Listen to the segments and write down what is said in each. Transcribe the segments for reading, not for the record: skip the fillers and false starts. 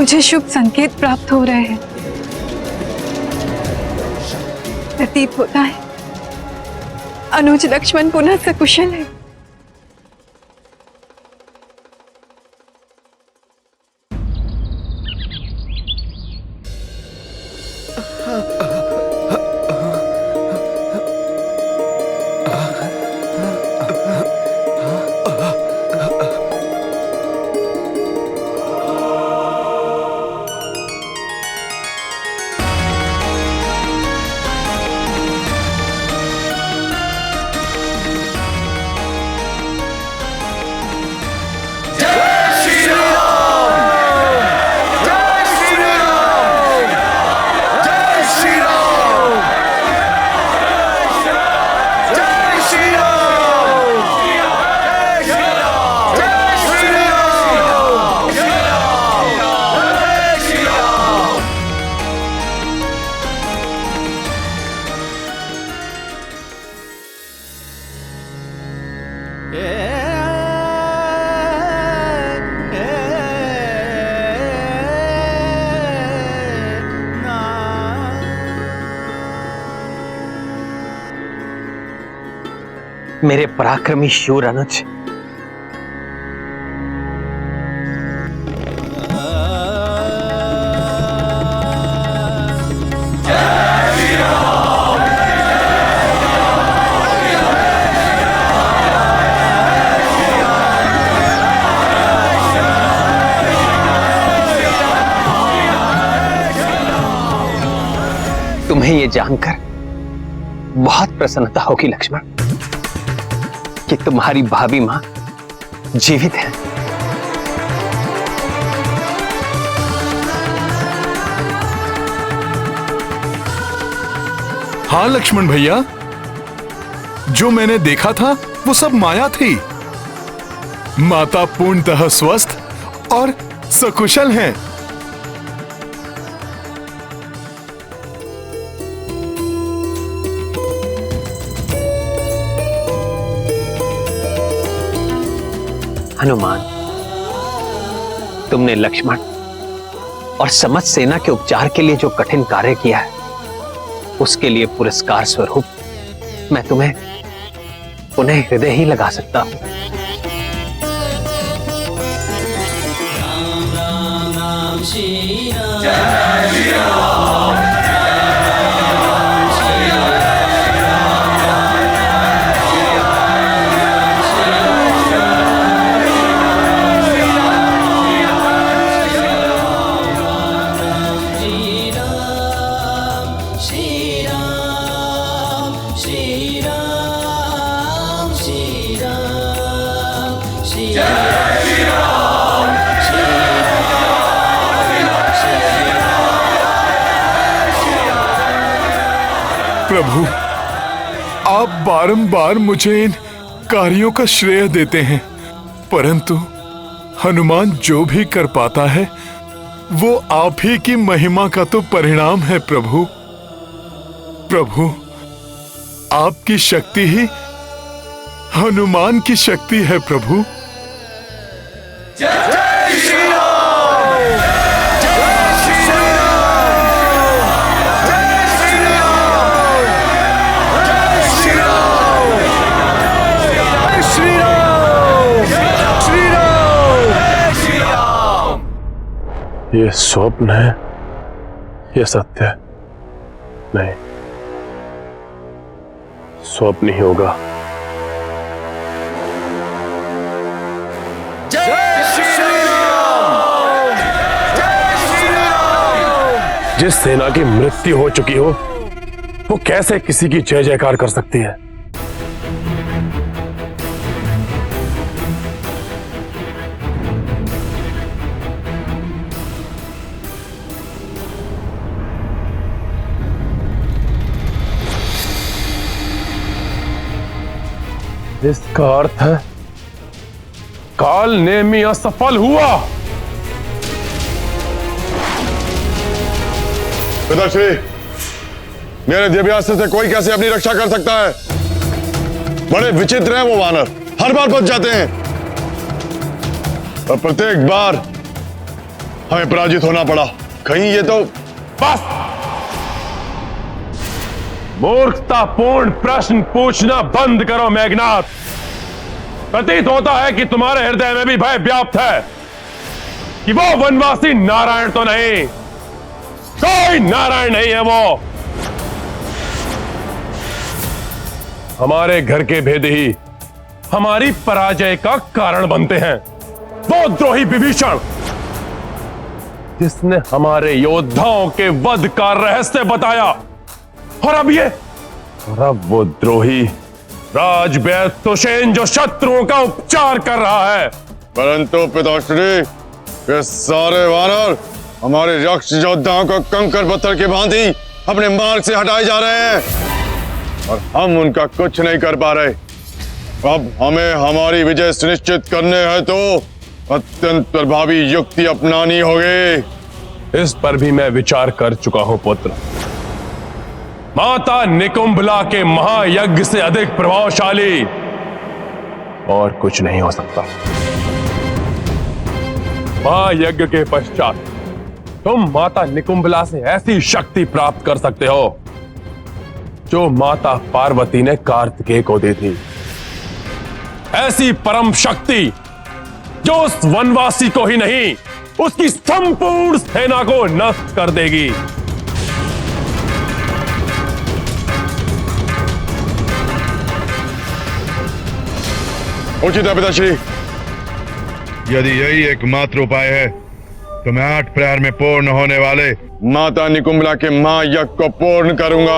मुझे शुभ संकेत प्राप्त हो रहे हैं। प्रतीत होता है अनुज लक्ष्मण पुनः सकुशल है। मेरे पराक्रमी शूर अनुज, तुम्हें यह जानकर बहुत प्रसन्नता होगी लक्ष्मण कि तुम्हारी भाभी मां जीवित है। हाँ लक्ष्मण भैया, जो मैंने देखा था वो सब माया थी। माता पूर्णतः स्वस्थ और सकुशल हैं। हनुमान, तुमने लक्ष्मण और समस्त सेना के उपचार के लिए जो कठिन कार्य किया है, उसके लिए पुरस्कार स्वरूप मैं तुम्हें पुनः हृदय ही लगा सकता हूं। राम राम राम श्री राम, जय श्री राम। प्रभु, आप बारंबार मुझे इन कार्यों का श्रेय देते हैं, परंतु हनुमान जो भी कर पाता है वो आप ही की महिमा का तो परिणाम है। प्रभु, प्रभु, आपकी शक्ति ही हनुमान की शक्ति है। प्रभु, ये स्वप्न है, ये सत्य है? नहीं, स्वप्न ही होगा। जिस सेना की मृत्यु हो चुकी हो, वो कैसे किसी की जय जयकार कर सकती है? इसका अर्थ है काल नेमी असफल हुआ। पिताश्री, मेरे दिव्यास्त्र से कोई कैसे अपनी रक्षा कर सकता है? बड़े विचित्र हैं वो वानर, हर बार बच जाते हैं और प्रत्येक बार हमें पराजित होना पड़ा। कहीं ये तो बस! मूर्खतापूर्ण प्रश्न पूछना बंद करो मेघनाथ। प्रतीत होता है कि तुम्हारे हृदय में भी भय व्याप्त है कि वो वनवासी नारायण तो नहीं, कोई नारायण नहीं है वो। हमारे घर के भेद ही हमारी पराजय का कारण बनते हैं। वो द्रोही विभीषण जिसने हमारे योद्धाओं के वध का रहस्य बताया, और अब वो द्रोही राजवैद्य सुषेण जो शत्रुओं का उपचार कर रहा है। परंतु पिताश्री, ये सारे वानर हमारे यक्ष योद्धाओं को कंकर पत्थर की भांति अपने मार्ग से हटाए जा रहे हैं और हम उनका कुछ नहीं कर पा रहे। अब हमें हमारी विजय सुनिश्चित करने है तो अत्यंत प्रभावी युक्ति अपनानी होगी। इस पर भी मैं विचार कर चुका हूं पुत्र। माता निकुंभला के महायज्ञ से अधिक प्रभावशाली और कुछ नहीं हो सकता। महायज्ञ के पश्चात तुम माता निकुंभला से ऐसी शक्ति प्राप्त कर सकते हो जो माता पार्वती ने कार्तिकेय को दी थी। ऐसी परम शक्ति जो उस वनवासी को ही नहीं, उसकी संपूर्ण सेना को नष्ट कर देगी। उचित है पिताश्री। यदि यही एकमात्र उपाय है तो मैं 8 प्रहर में पूर्ण होने वाले माता निकुंभला के महायज्ञ को पूर्ण करूंगा।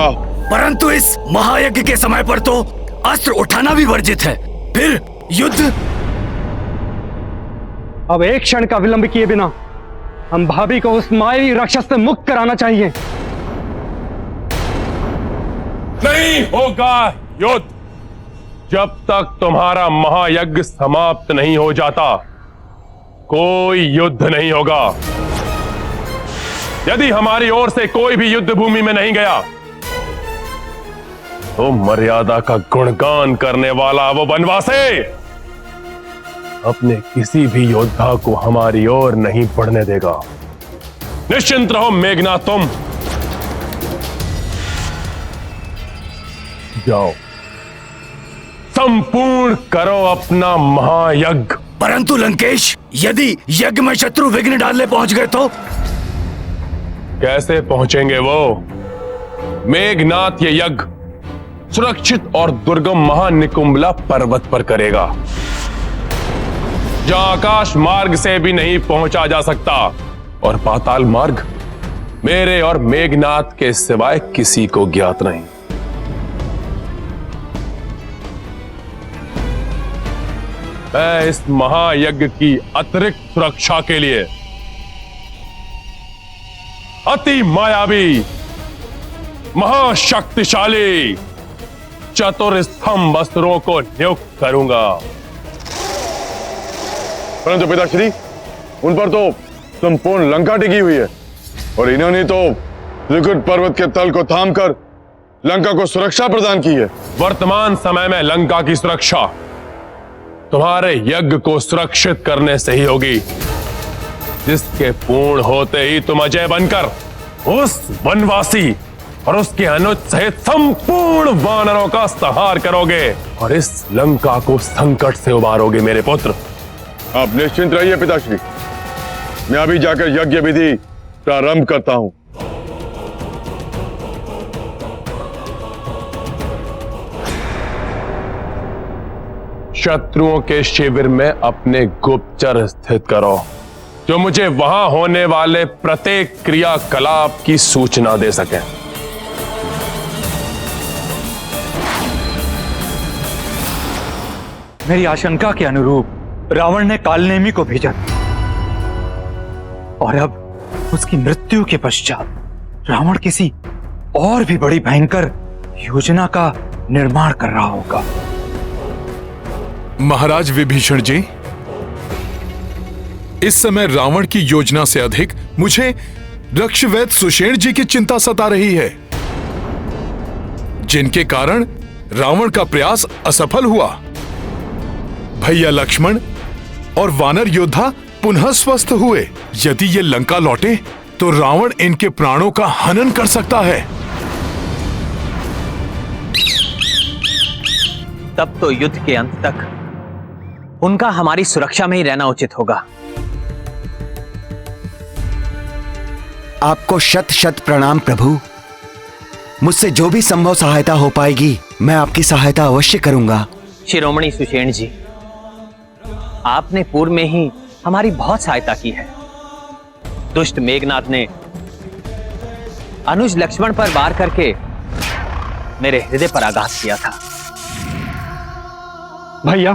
परंतु इस महायज्ञ के समय पर तो अस्त्र उठाना भी वर्जित है। फिर युद्ध। अब एक क्षण का विलंब किए बिना हम भाभी को उस मायावी राक्षस से मुक्त कराना चाहिए। नहीं होगा युद्ध जब तक तुम्हारा महायज्ञ समाप्त नहीं हो जाता। कोई युद्ध नहीं होगा। यदि हमारी ओर से कोई भी युद्ध भूमि में नहीं गया तो मर्यादा का गुणगान करने वाला वो वनवासी अपने किसी भी योद्धा को हमारी ओर नहीं बढ़ने देगा। निश्चिंत रहो मेघनाथ, तुम जाओ, संपूर्ण करो अपना महायज्ञ। परंतु लंकेश, यदि यज्ञ में शत्रु विघ्न डालने पहुंच गए तो? कैसे पहुंचेंगे वो? मेघनाथ ये यज्ञ सुरक्षित और दुर्गम महानिकुंभला पर्वत पर करेगा, जहां आकाश मार्ग से भी नहीं पहुंचा जा सकता और पाताल मार्ग मेरे और मेघनाथ के सिवाय किसी को ज्ञात नहीं। मैं इस महायज्ञ की अतिरिक्त सुरक्षा के लिए अति मायावी, महाशक्तिशाली चतुर्स्तंभ अस्त्रों को नियुक्त करूंगा। परंतु पिताश्री, उन पर तो संपूर्ण लंका टिकी हुई है और इन्होंने तो त्रिकुट पर्वत के तल को थामकर लंका को सुरक्षा प्रदान की है। वर्तमान समय में लंका की सुरक्षा तुम्हारे यज्ञ को सुरक्षित करने से ही होगी, जिसके पूर्ण होते ही तुम अजय बनकर उस वनवासी और उसके अनुज सहित संपूर्ण वानरों का संहार करोगे और इस लंका को संकट से उबारोगे मेरे पुत्र। आप निश्चिंत रहिए पिताश्री, मैं अभी जाकर यज्ञ विधि प्रारंभ करता हूं। शत्रुओं के शिविर में अपने गुप्तचर स्थित करो, जो मुझे वहां होने वाले प्रत्येक क्रियाकलाप की सूचना दे सके। मेरी आशंका के अनुरूप रावण ने कालनेमी को भेजा और अब उसकी मृत्यु के पश्चात रावण किसी और भी बड़ी भयंकर योजना का निर्माण कर रहा होगा। महाराज विभीषण जी, इस समय रावण की योजना से अधिक मुझे रक्षवैद्य सुषेण जी की चिंता सता रही है, जिनके कारण रावण का प्रयास असफल हुआ। भैया लक्ष्मण और वानर योद्धा पुनः स्वस्थ हुए। यदि ये लंका लौटे तो रावण इनके प्राणों का हनन कर सकता है। तब तो युद्ध के अंत तक उनका हमारी सुरक्षा में ही रहना उचित होगा। आपको शत शत प्रणाम प्रभु। मुझसे जो भी संभव सहायता हो पाएगी मैं आपकी सहायता अवश्य करूंगा। शिरोमणि सुषेण जी, आपने पूर्व में ही हमारी बहुत सहायता की है। दुष्ट मेघनाथ ने अनुज लक्ष्मण पर वार करके मेरे हृदय पर आघात किया था। भैया,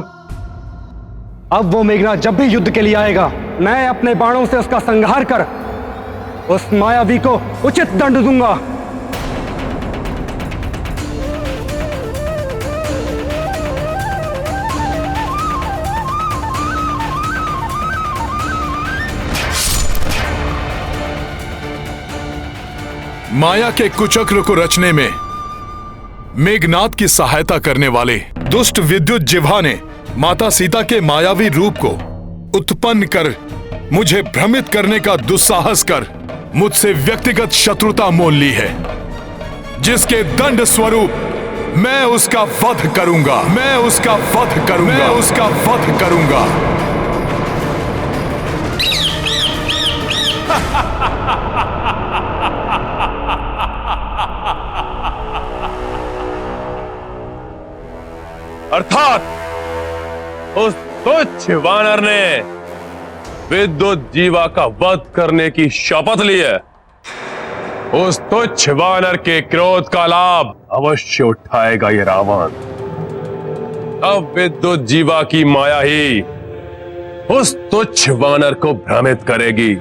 अब वो मेघनाथ जब भी युद्ध के लिए आएगा, मैं अपने बाणों से उसका संहार कर उस मायावी को उचित दंड दूंगा। माया के कुचक्र को रचने में मेघनाथ की सहायता करने वाले दुष्ट विद्युत जिह्वा ने माता सीता के मायावी रूप को उत्पन्न कर मुझे भ्रमित करने का दुस्साहस कर मुझसे व्यक्तिगत शत्रुता मोल ली है, जिसके दंड स्वरूप मैं उसका वध करूंगा। मैं उसका वध करूंगा। मैं उसका वध करूंगा। अर्थात उस तुच्छ वानर ने विद्युत जीवा का वध करने की शपथ ली है। उस तुच्छ वानर के क्रोध का लाभ अवश्य उठाएगा ये रावण। अब विद्युत जीवा की माया ही उस तुच्छ वानर को भ्रमित करेगी,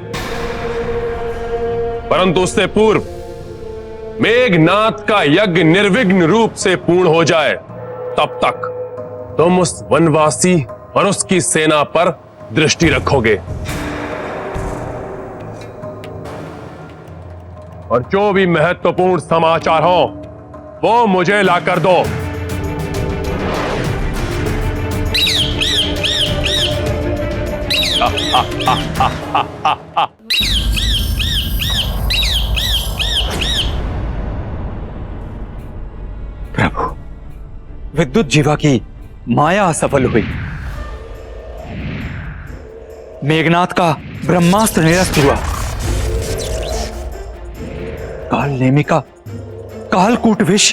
परंतु उससे पूर्व मेघनाथ का यज्ञ निर्विघ्न रूप से पूर्ण हो जाए, तब तक तुम उस वनवासी और उसकी सेना पर दृष्टि रखोगे, और जो भी महत्वपूर्ण समाचार हो वो मुझे लाकर दो। प्रभु, विद्युत जीवा की माया असफल हुई। मेघनाथ का ब्रह्मास्त्र निरस्त हुआ। काल नेमी का कालकूट विष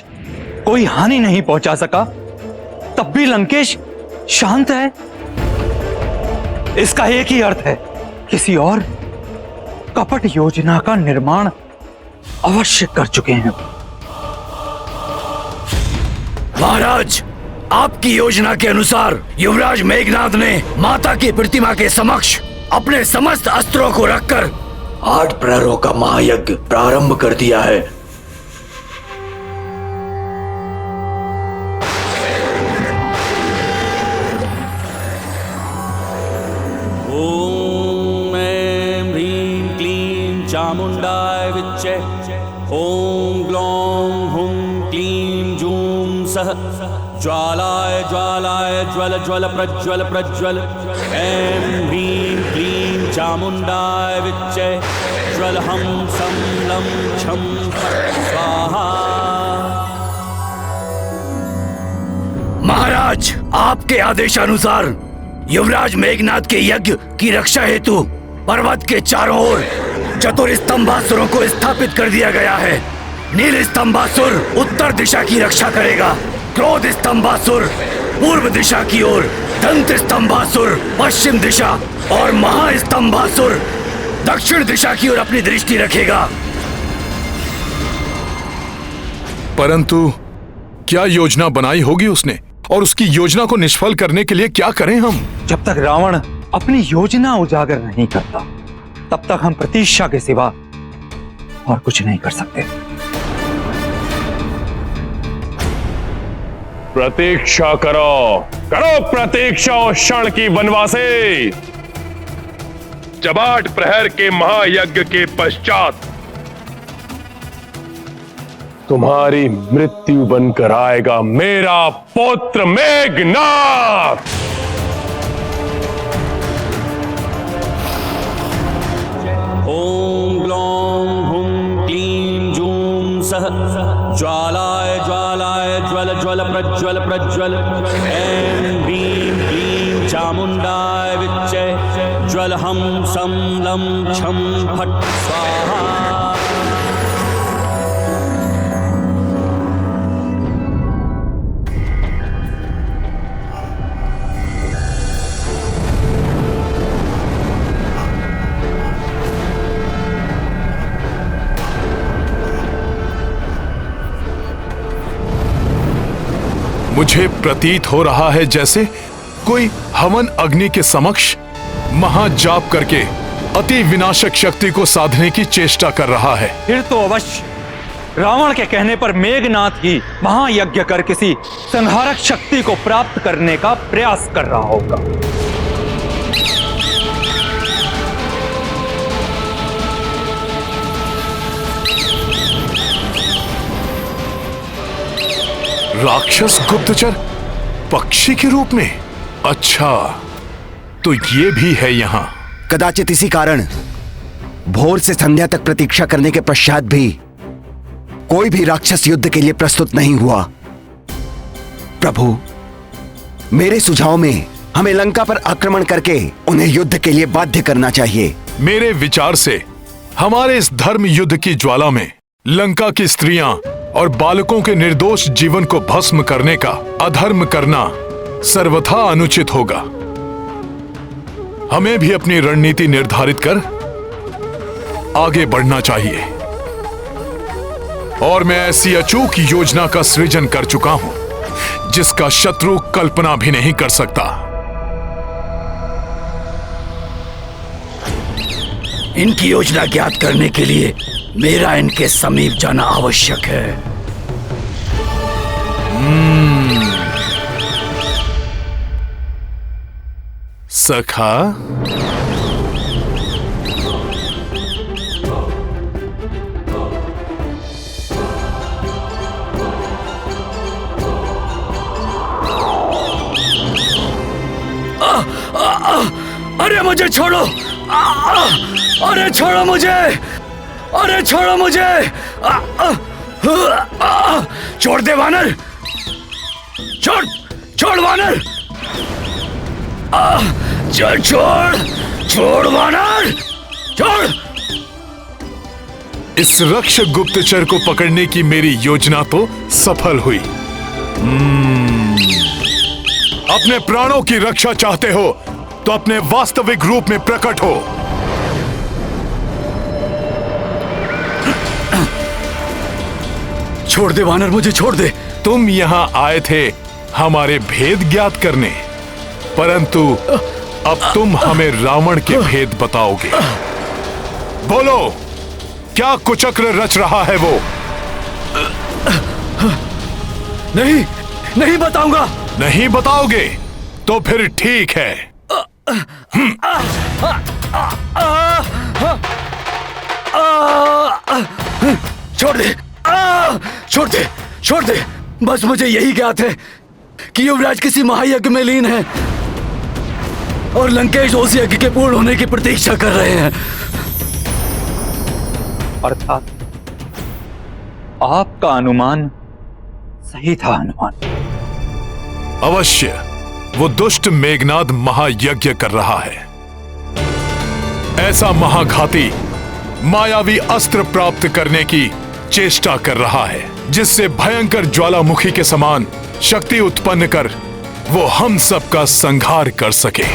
कोई हानि नहीं पहुंचा सका, तब भी लंकेश शांत है। इसका एक ही अर्थ है, किसी और कपट योजना का निर्माण अवश्य कर चुके हैं। महाराज, आपकी योजना के अनुसार युवराज मेघनाथ ने माता की प्रतिमा के समक्ष अपने समस्त अस्त्रों को रखकर 8 प्रहरों का महायज्ञ प्रारंभ कर दिया है। ओम ऐं ह्रीं क्लीं चामुंडाय विच्चे। ओम ग्लौं हुं क्लीं जूं सः ज्वालाय ज्वालाय ज्वल ज्वल प्रज्वल प्रज्वल। ऐं ह्रीं क्लीं चामुंडाय विच्चे। ज्वल हम सं लं छं फट् स्वाहा। महाराज, आपके आदेशानुसार युवराज मेघनाथ के यज्ञ की रक्षा हेतु पर्वत के चारों ओर चतुर स्तंभासुरों को स्थापित कर दिया गया है। नील स्तंभासुर उत्तर दिशा की रक्षा करेगा, क्रोध स्तंभासुर पूर्व दिशा की ओर, दंत स्तंभासुर पश्चिम दिशा और महास्तंभासुर दक्षिण दिशा की ओर अपनी दृष्टि रखेगा। परंतु क्या योजना बनाई होगी उसने, और उसकी योजना को निष्फल करने के लिए क्या करें हम? जब तक रावण अपनी योजना उजागर नहीं करता, तब तक हम प्रतीक्षा के सिवा और कुछ नहीं कर सकते। प्रतीक्षा करो, करो प्रतीक्षा उस क्षण की वनवासी, जब 8 प्रहर के महायज्ञ के पश्चात तुम्हारी मृत्यु बनकर आएगा मेरा पुत्र मेघनाथ। ओम ग्लौं हुं क्लीं जूं सः ज्वालाय ज्वालाय ज्वल ज्वल प्रज्वल प्रज्वल ऐं ह्रीं क्लीं चामुण्डाय विच्चे ज्वल हम सं लं छं फट् स्वाहा। मुझे प्रतीत हो रहा है जैसे कोई हवन अग्नि के समक्ष महाजाप करके अति विनाशक शक्ति को साधने की चेष्टा कर रहा है। फिर तो अवश्य रावण के कहने पर मेघनाथ ही महायज्ञ कर किसी संहारक शक्ति को प्राप्त करने का प्रयास कर रहा होगा। राक्षस गुप्तचर पक्षी के रूप में? अच्छा, तो ये भी है यहाँ। कदाचित इसी कारण भोर से संध्या तक प्रतीक्षा करने के पश्चात भी कोई भी राक्षस युद्ध के लिए प्रस्तुत नहीं हुआ। प्रभु, मेरे सुझाव में हमें लंका पर आक्रमण करके उन्हें युद्ध के लिए बाध्य करना चाहिए। मेरे विचार से हमारे इस धर्म युद्ध की ज्वाला में लंका की स्त्रियां और बालकों के निर्दोष जीवन को भस्म करने का अधर्म करना सर्वथा अनुचित होगा। हमें भी अपनी रणनीति निर्धारित कर आगे बढ़ना चाहिए। और मैं ऐसी अचूक योजना का सृजन कर चुका हूं जिसका शत्रु कल्पना भी नहीं कर सकता। इनकी योजना ज्ञात करने के लिए मेरा इनके समीप जाना आवश्यक है। सखा, अरे मुझे छोड़ो! अरे छोड़ो मुझे! अरे छोड़ो मुझे! छोड़ दे वानर! छोड़! छोड़ वानर! छोड़! छोड़! छोड़ वानर! छोड़! इस रक्ष गुप्तचर को पकड़ने की मेरी योजना तो सफल हुई। अपने प्राणों की रक्षा चाहते हो तो अपने वास्तविक रूप में प्रकट हो। छोड़ दे वानर, मुझे छोड़ दे। तुम यहां आए थे हमारे भेद ज्ञात करने, परंतु अब तुम हमें रावण के भेद बताओगे। बोलो, क्या कुचक्र रच रहा है वो? नहीं, नहीं बताऊंगा। नहीं बताओगे तो फिर ठीक है। छोड़ दे! छोड़ दे! छोड़ दे! बस मुझे यही ज्ञात है कि युवराज किसी महायज्ञ में लीन है और लंकेश उस यज्ञ के पूर्ण होने की प्रतीक्षा कर रहे हैं। अर्थात आपका अनुमान सही था हनुमान। अवश्य वो दुष्ट मेघनाद महायज्ञ कर रहा है। ऐसा महाघाती मायावी अस्त्र प्राप्त करने की चेष्टा कर रहा है जिससे भयंकर ज्वालामुखी के समान शक्ति उत्पन्न कर वो हम सबका संहार कर सके।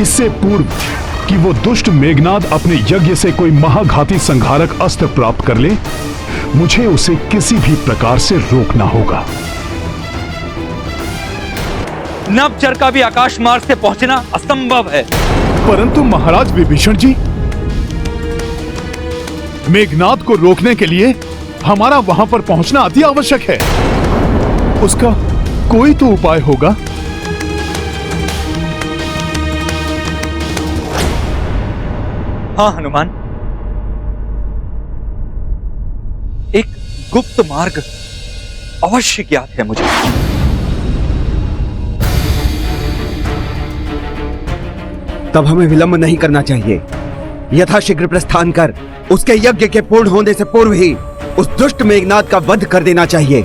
इससे पूर्व कि वो दुष्ट मेघनाद अपने यज्ञ से कोई महाघाती संहारक अस्त्र प्राप्त कर ले, मुझे उसे किसी भी प्रकार से रोकना होगा। नवचर का भी आकाश मार्ग से पहुंचना असंभव है। परंतु महाराज विभीषण जी, मेघनाद को रोकने के लिए हमारा वहां पर पहुंचना अति आवश्यक है। उसका कोई तो उपाय होगा। हाँ हनुमान, एक गुप्त मार्ग अवश्य ज्ञात है मुझे। तब हमें विलंब नहीं करना चाहिए। यथाशीघ्र प्रस्थान कर उसके यज्ञ के पूर्ण होने से पूर्व ही उस दुष्ट मेघनाद का वध कर देना चाहिए।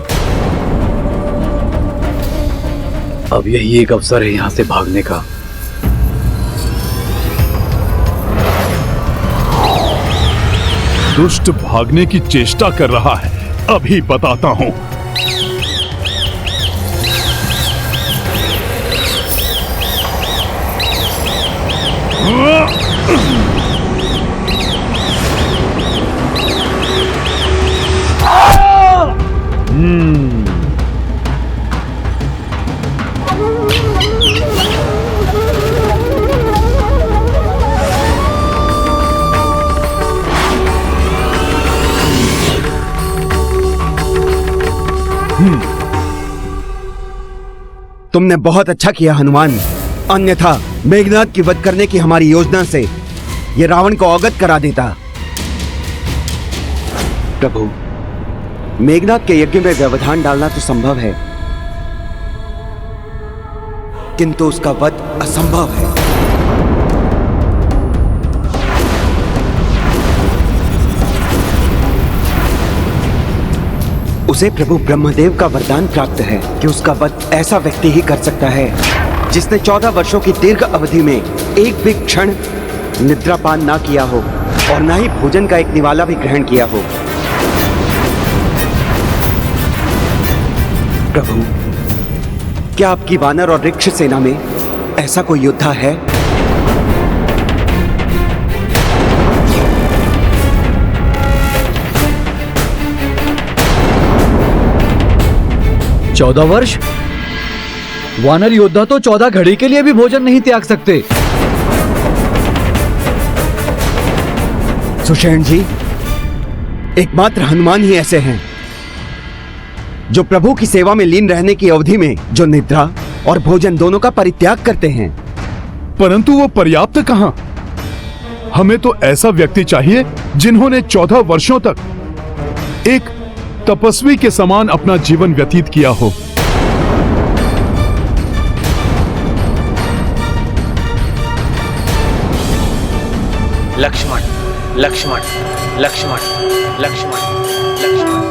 अब यही एक अवसर है यहां से भागने का। दुष्ट भागने की चेष्टा कर रहा है, अभी बताता हूं। तुमने बहुत अच्छा किया हनुमान, अन्यथा मेघनाद की वध करने की हमारी योजना से ये रावण को अवगत करा देता। प्रभु, मेघनाद के यज्ञ में व्यवधान डालना तो संभव है, किंतु उसका वध असंभव है। उसे प्रभु ब्रह्मदेव का वरदान प्राप्त है कि उसका वध ऐसा व्यक्ति ही कर सकता है जिसने 14 वर्षों की दीर्घ अवधि में एक भी क्षण निद्रापान ना किया हो और ना ही भोजन का एक निवाला भी ग्रहण किया हो। प्रभु, क्या आपकी वानर और वृक्ष सेना में ऐसा कोई योद्धा है? चौदह वर्ष? वानर योद्धा तो 14 घड़ी के लिए भी भोजन नहीं त्याग सकते। सुषेण जी, एकमात्र हनुमान ही ऐसे हैं जो प्रभु की सेवा में लीन रहने की अवधि में जो निद्रा और भोजन दोनों का परित्याग करते हैं। परंतु वो पर्याप्त कहां? हमें तो ऐसा व्यक्ति चाहिए जिन्होंने 14 वर्षों तक एक तपस्वी के समान अपना जीवन व्यतीत किया हो। लक्ष्मण, लक्ष्मण, लक्ष्मण, लक्ष्मण, लक्ष्मण।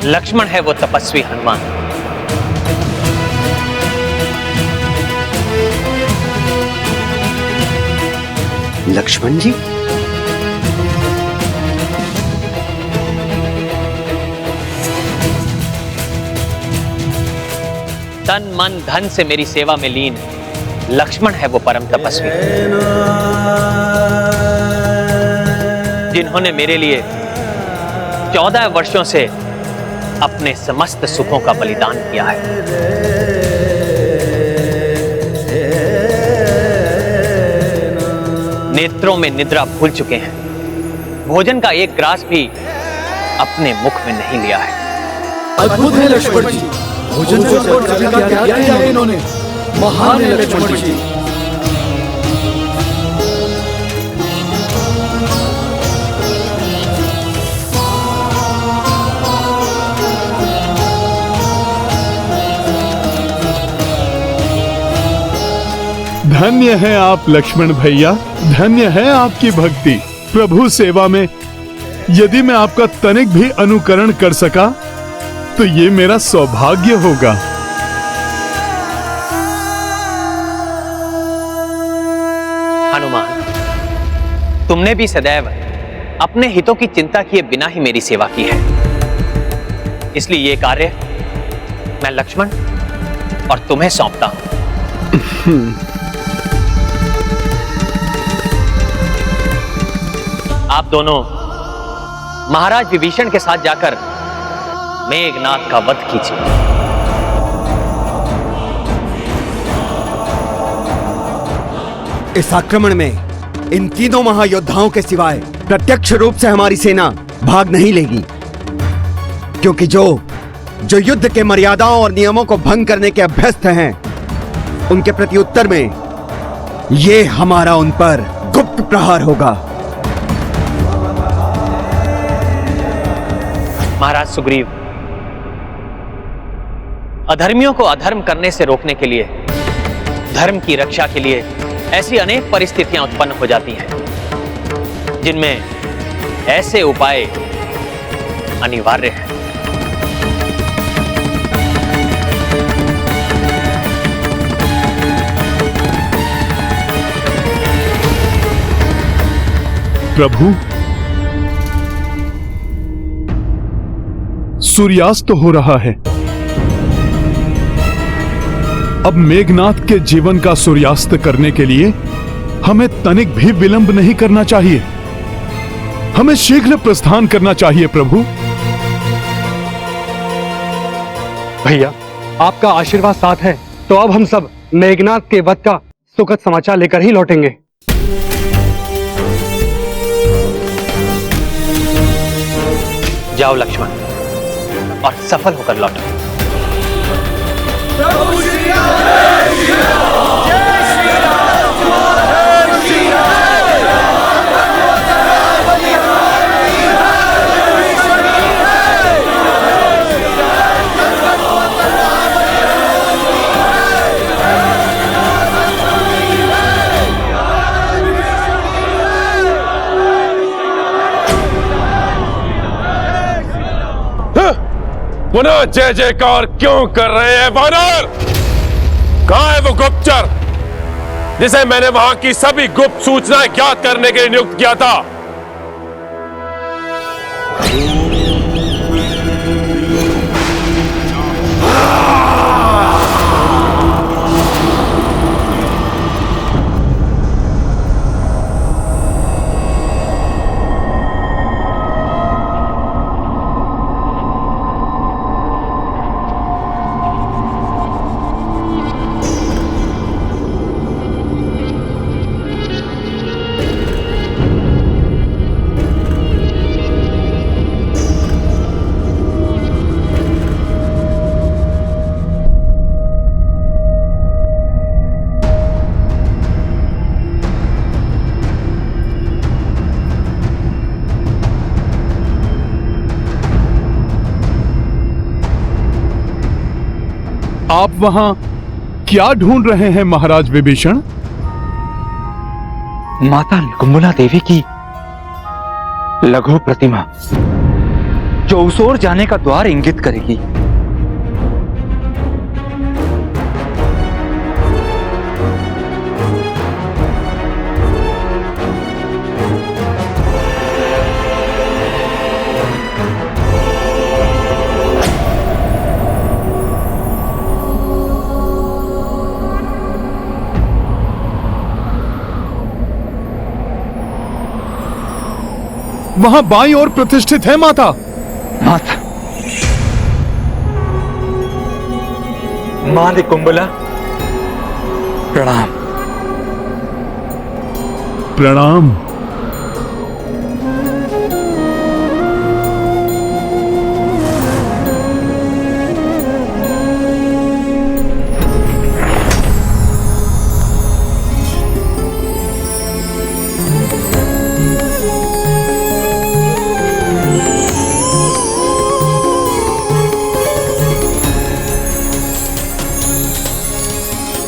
लक्ष्मण है वो तपस्वी हनुमान। लक्ष्मण जी, तन मन धन से मेरी सेवा में लीन लक्ष्मण है वो परम तपस्वी जिन्होंने मेरे लिए 14 वर्षों से अपने समस्त सुखों का बलिदान किया है। नेत्रों में निद्रा भूल चुके हैं, भोजन का एक ग्रास भी अपने मुख में नहीं लिया है। अद्भुत है लक्ष्मण जी, भोजन को छोड़ सभी का त्याग किया है इन्होंने। महान है लक्ष्मण जी। धन्य है आप लक्ष्मण भैया, धन्य है आपकी भक्ति। प्रभु सेवा में यदि मैं आपका तनिक भी अनुकरण कर सका तो ये मेरा सौभाग्य होगा। हनुमान, तुमने भी सदैव अपने हितों की चिंता किए बिना ही मेरी सेवा की है, इसलिए ये कार्य मैं लक्ष्मण और तुम्हें सौंपता हूं। आप दोनों महाराज विभीषण के साथ जाकर मेघनाद का वध कीजिए। इस आक्रमण में इन तीनों महायोद्धाओं के सिवाय प्रत्यक्ष रूप से हमारी सेना भाग नहीं लेगी, क्योंकि जो युद्ध के मर्यादाओं और नियमों को भंग करने के अभ्यस्त हैं, उनके प्रति उत्तर में ये हमारा उन पर गुप्त प्रहार होगा। महाराज सुग्रीव, अधर्मियों को अधर्म करने से रोकने के लिए, धर्म की रक्षा के लिए ऐसी अनेक परिस्थितियां उत्पन्न हो जाती हैं जिनमें ऐसे उपाय अनिवार्य हैं। प्रभु, सूर्यास्त हो रहा है। अब मेघनाथ के जीवन का सूर्यास्त करने के लिए हमें तनिक भी विलंब नहीं करना चाहिए। हमें शीघ्र प्रस्थान करना चाहिए प्रभु। भैया, आपका आशीर्वाद साथ है तो अब हम सब मेघनाथ के वध का सुखद समाचार लेकर ही लौटेंगे। जाओ लक्ष्मण, और सफल होकर लौटो। पुनः जय जयकार क्यों कर रहे हैं वानर? कहां है वो गुप्तचर जिसे मैंने वहां की सभी गुप्त सूचनाएं ज्ञात करने के लिए नियुक्त किया था? आप वहां क्या ढूंढ रहे हैं महाराज विभीषण? माता कुंभला देवी की लघु प्रतिमा, जो उस ओर जाने का द्वार इंगित करेगी। वहां बाईं ओर प्रतिष्ठित है माता। माता, मां कुंभला, प्रणाम। प्रणाम।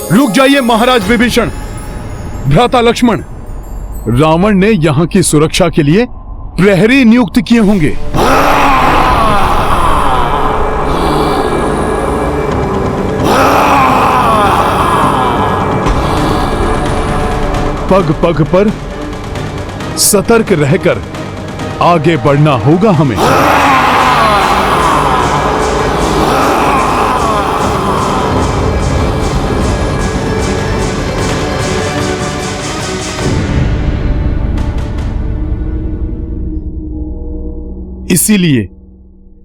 रुक जाइए महाराज विभीषण, भ्राता लक्ष्मण। रावण ने यहां की सुरक्षा के लिए प्रहरी नियुक्त किए होंगे। पग पग पर सतर्क रहकर आगे बढ़ना होगा हमें। इसीलिए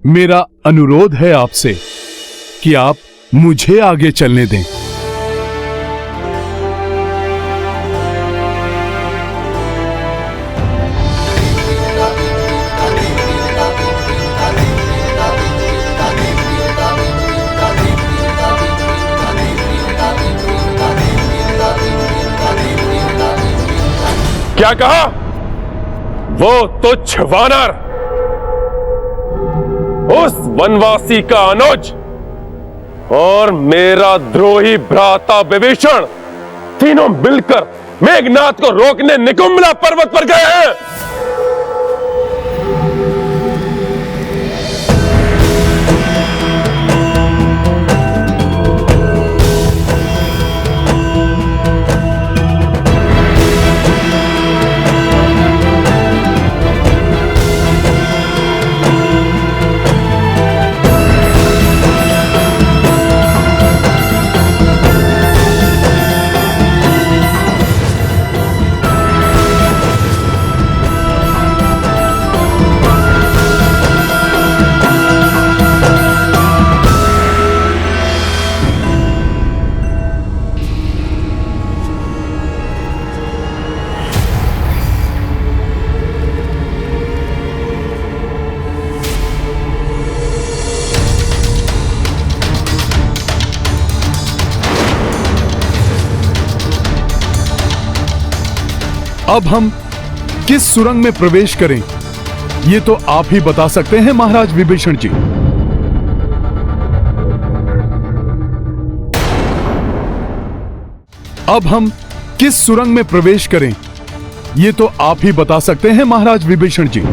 मेरा अनुरोध है आपसे कि आप मुझे आगे चलने दें। क्या कहा? वो तुच्छ वानर उस वनवासी का अनुज और मेरा द्रोही भ्राता विभीषण तीनों मिलकर मेघनाद को रोकने निकुंभला पर्वत पर गए हैं। अब हम किस सुरंग में प्रवेश करें, ये तो आप ही बता सकते हैं महाराज विभीषण जी। अब हम किस सुरंग में प्रवेश करें, ये तो आप ही बता सकते हैं महाराज विभीषण जी।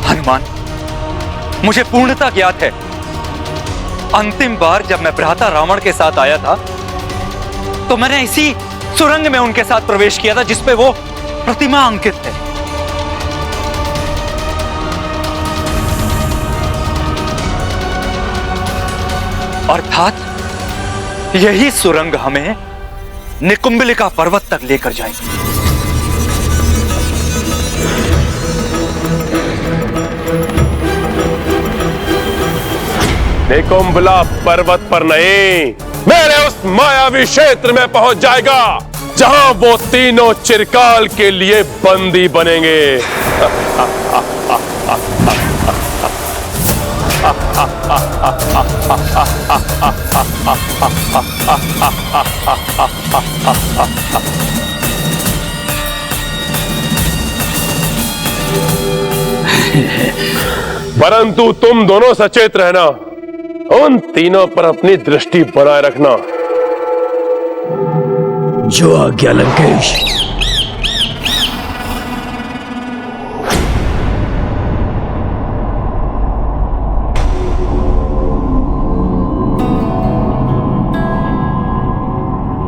हनुमान, मुझे पूर्णता ज्ञात है। अंतिम बार जब मैं भ्राता रावण के साथ आया था तो मैंने इसी सुरंग में उनके साथ प्रवेश किया था जिसपे वो प्रतिमा अंकित है। अर्थात यही सुरंग हमें निकुंभलिका पर्वत तक लेकर जाएगी। निकुंभला पर्वत पर नहीं, मेरे उस मायावी क्षेत्र में पहुंच जाएगा जहां वो तीनों चिरकाल के लिए बंदी बनेंगे। परंतु तुम दोनों सचेत रहना, उन तीनों पर अपनी दृष्टि बनाए रखना। जो आज्ञा लंकेश।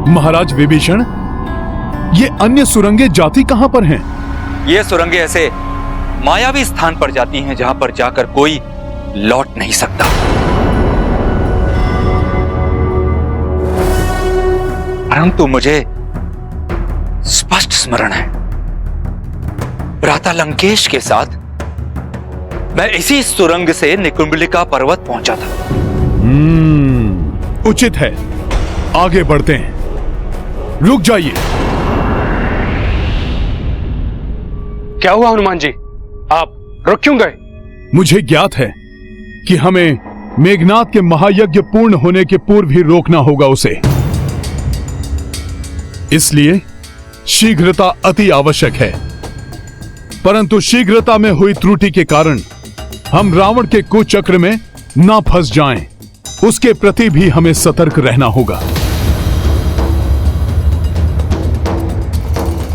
महाराज विभीषण, ये अन्य सुरंगें जाती कहां पर हैं? ये सुरंगें ऐसे मायावी स्थान पर जाती हैं जहां पर जाकर कोई लौट नहीं सकता। परंतु मुझे स्पष्ट स्मरण है, भ्राता लंकेश के साथ मैं इसी सुरंग से निकुंभलिका पर्वत पहुंचा था। उचित है, आगे बढ़ते हैं। रुक जाइए। क्या हुआ हनुमान जी, आप रुक क्यों गए? मुझे ज्ञात है कि हमें मेघनाद के महायज्ञ पूर्ण होने के पूर्व ही रोकना होगा उसे, इसलिए शीघ्रता अति आवश्यक है। परंतु शीघ्रता में हुई त्रुटि के कारण हम रावण के कुचक्र में ना फंस जाएं, उसके प्रति भी हमें सतर्क रहना होगा।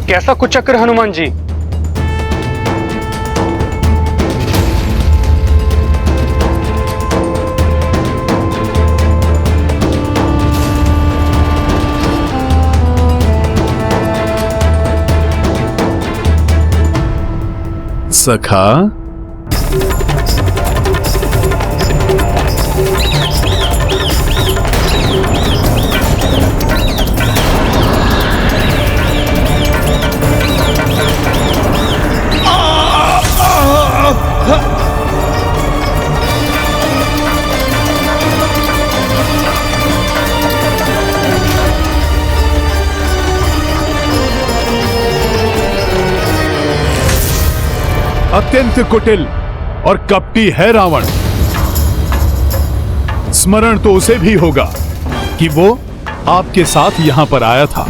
कैसा कुचक्र हनुमान जी? सखा, अत्यंत कुटिल और कपटी है रावण। स्मरण तो उसे भी होगा कि वो आपके साथ यहां पर आया था।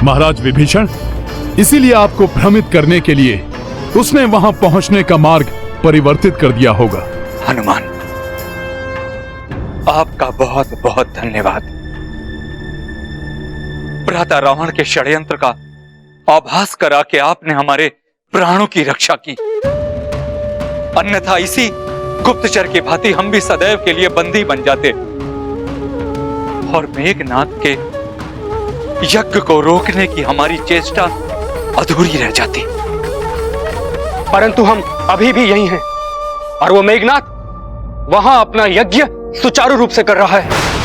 महाराज विभीषण, इसीलिए आपको भ्रमित करने के लिए उसने वहां पहुंचने का मार्ग परिवर्तित कर दिया होगा। हनुमान, आपका बहुत बहुत धन्यवाद। भ्राता रावण के षड्यंत्र का आभास करा के आपने हमारे प्राणों की रक्षा की, अन्यथा इसी गुप्तचर की भांति हम भी सदैव के लिए बंदी बन जाते और मेघनाद के यज्ञ को रोकने की हमारी चेष्टा अधूरी रह जाती। परंतु हम अभी भी यही हैं और वो मेघनाद वहां अपना यज्ञ सुचारू रूप से कर रहा है।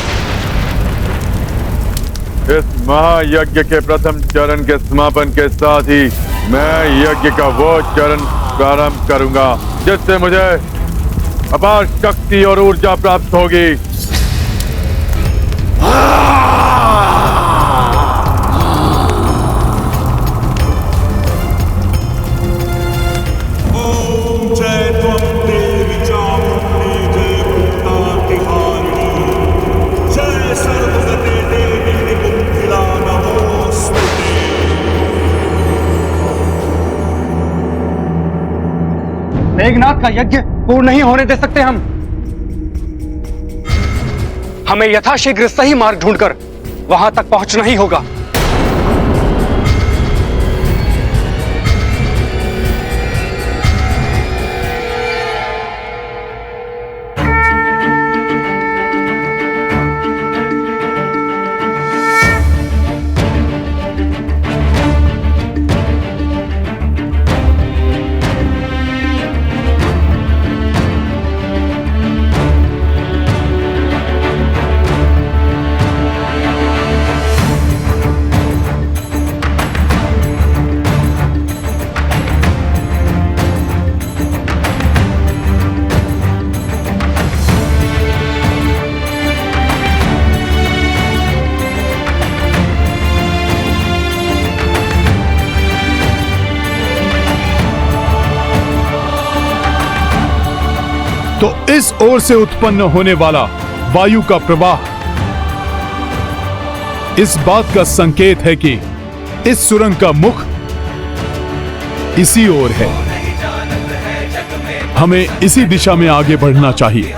इस महायज्ञ के प्रथम चरण के समापन के साथ ही मैं यज्ञ का वो चरण प्रारंभ करूंगा जिससे मुझे अपार शक्ति और ऊर्जा प्राप्त होगी। मेघनाद का यज्ञ पूर्ण नहीं होने दे सकते हम। हमें यथाशीघ्र सही मार्ग ढूंढकर वहां तक पहुंचना ही होगा। तो इस ओर से उत्पन्न होने वाला वायु का प्रवाह इस बात का संकेत है कि इस सुरंग का मुख इसी ओर है। हमें इसी दिशा में आगे बढ़ना चाहिए।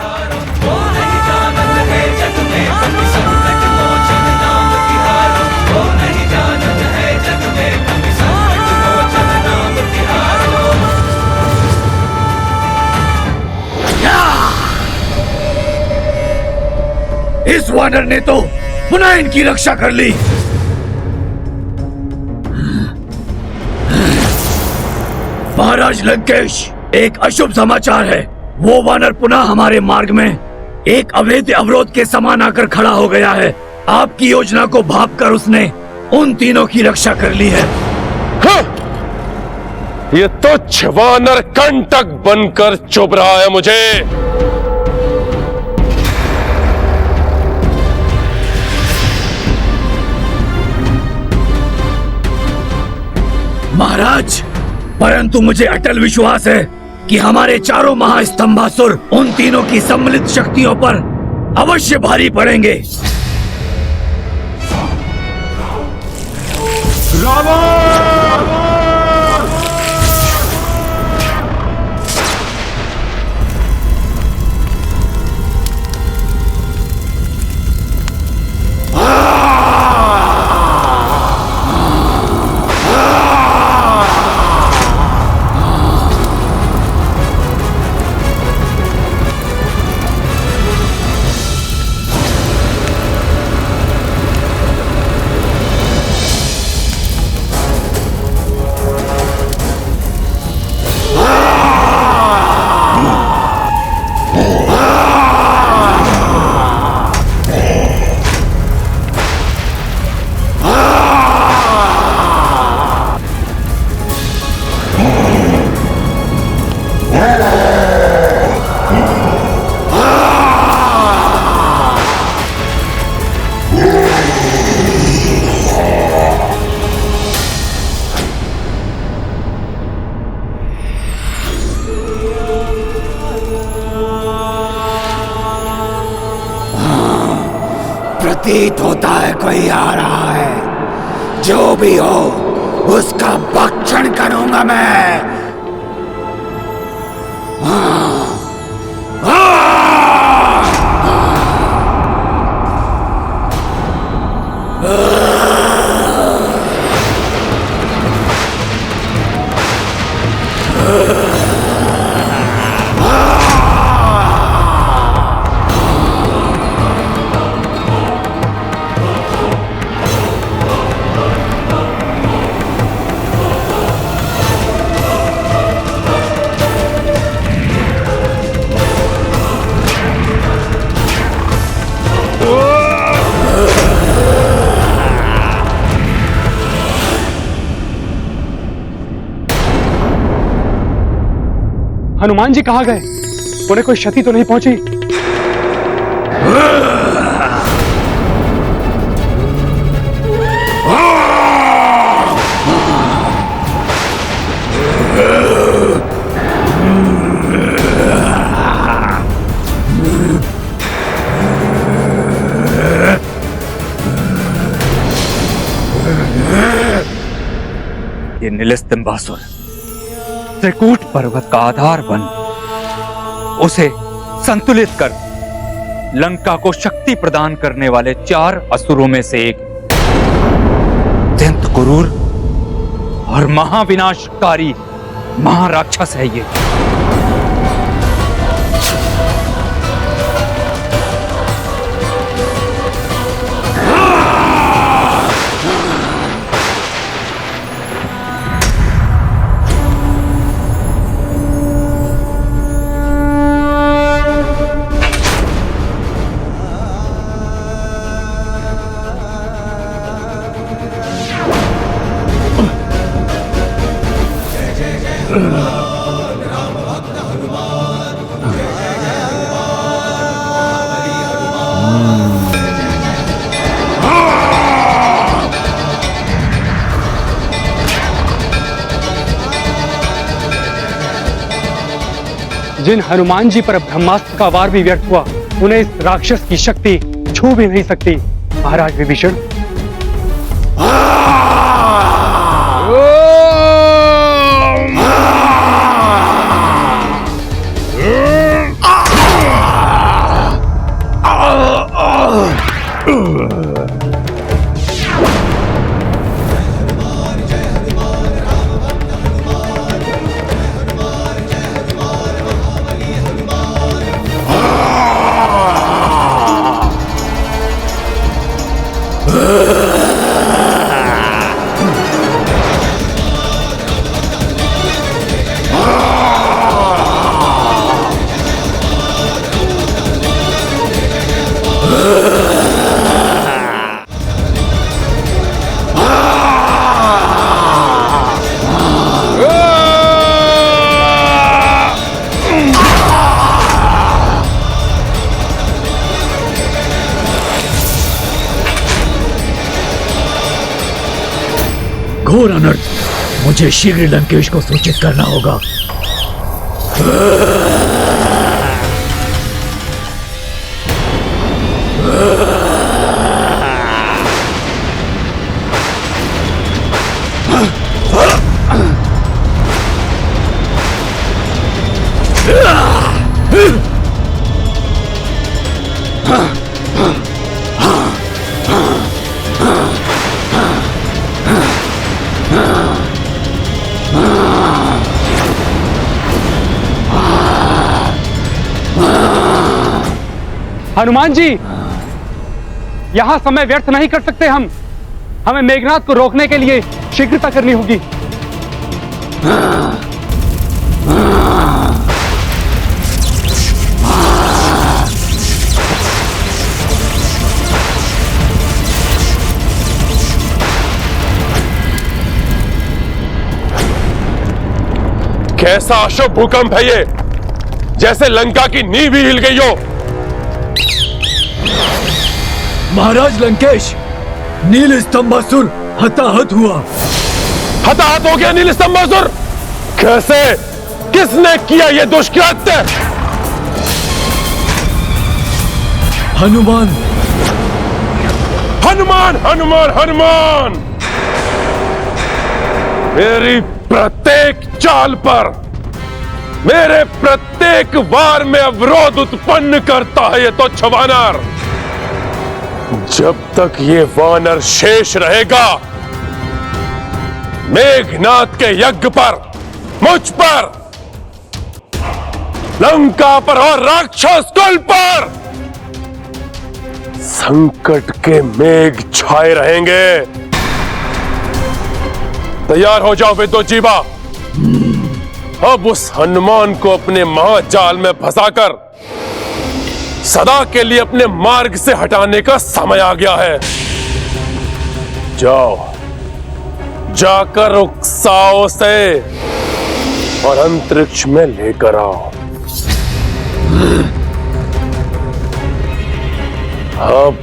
इस वानर ने तो पुनः इनकी रक्षा कर ली। महाराज लंकेश, एक अशुभ समाचार है। वो वानर पुनः हमारे मार्ग में एक अवैध अवरोध के समान आकर खड़ा हो गया है। आपकी योजना को भांपकर उसने उन तीनों की रक्षा कर ली है। हाँ! ये तुच्छ वानर कंटक बनकर चुभ रहा है मुझे। महाराज, परंतु मुझे अटल विश्वास है कि हमारे चारों महास्तंभासुर उन तीनों की सम्मिलित शक्तियों पर अवश्य भारी पड़ेंगे। प्रतीत होता है कोई आ रहा है। जो भी हो उसका भक्षण करूंगा मैं। हनुमान जी कहाँ गए? उन्हें कोई क्षति तो नहीं पहुंची? ये नीलस्तंभासुर त्रिकूट पर्वत का आधार बन उसे संतुलित कर लंका को शक्ति प्रदान करने वाले 4 असुरों में से एक अत्यंत क्रूर और महाविनाशकारी महाराक्षस है ये। जिन हनुमान जी पर ब्रह्मास्त्र का वार भी व्यर्थ हुआ, उन्हें इस राक्षस की शक्ति छू भी नहीं सकती। महाराज विभीषण, घोर अनर्थ, मुझे शीघ्र लंकेश को सूचित करना होगा। हनुमान जी, यहां समय व्यर्थ नहीं कर सकते हम। हमें मेघनाद को रोकने के लिए शीघ्रता करनी होगी। कैसा अशुभ भूकंप है ये, जैसे लंका की नींव ही हिल गई हो। महाराज लंकेश, नील स्तंभासुर हताहत हुआ। हताहत हो गया नील स्तंभासुर? कैसे? किसने किया ये दुष्कृत्य? हनुमान हनुमान हनुमान हनुमान, मेरी प्रत्येक चाल पर, मेरे प्रत्येक वार में अवरोध उत्पन्न करता है ये तुच्छ वानर। जब तक ये वानर शेष रहेगा, मेघनाद के यज्ञ पर, मुझ पर, लंका पर और राक्षस कुल पर संकट के मेघ छाए रहेंगे। तैयार हो जाओ विद्युत जीवा। अब उस हनुमान को अपने महाजाल में फंसाकर सदा के लिए अपने मार्ग से हटाने का समय आ गया है। जाओ, जाकर उकसाओ से और अंतरिक्ष में लेकर आओ। अब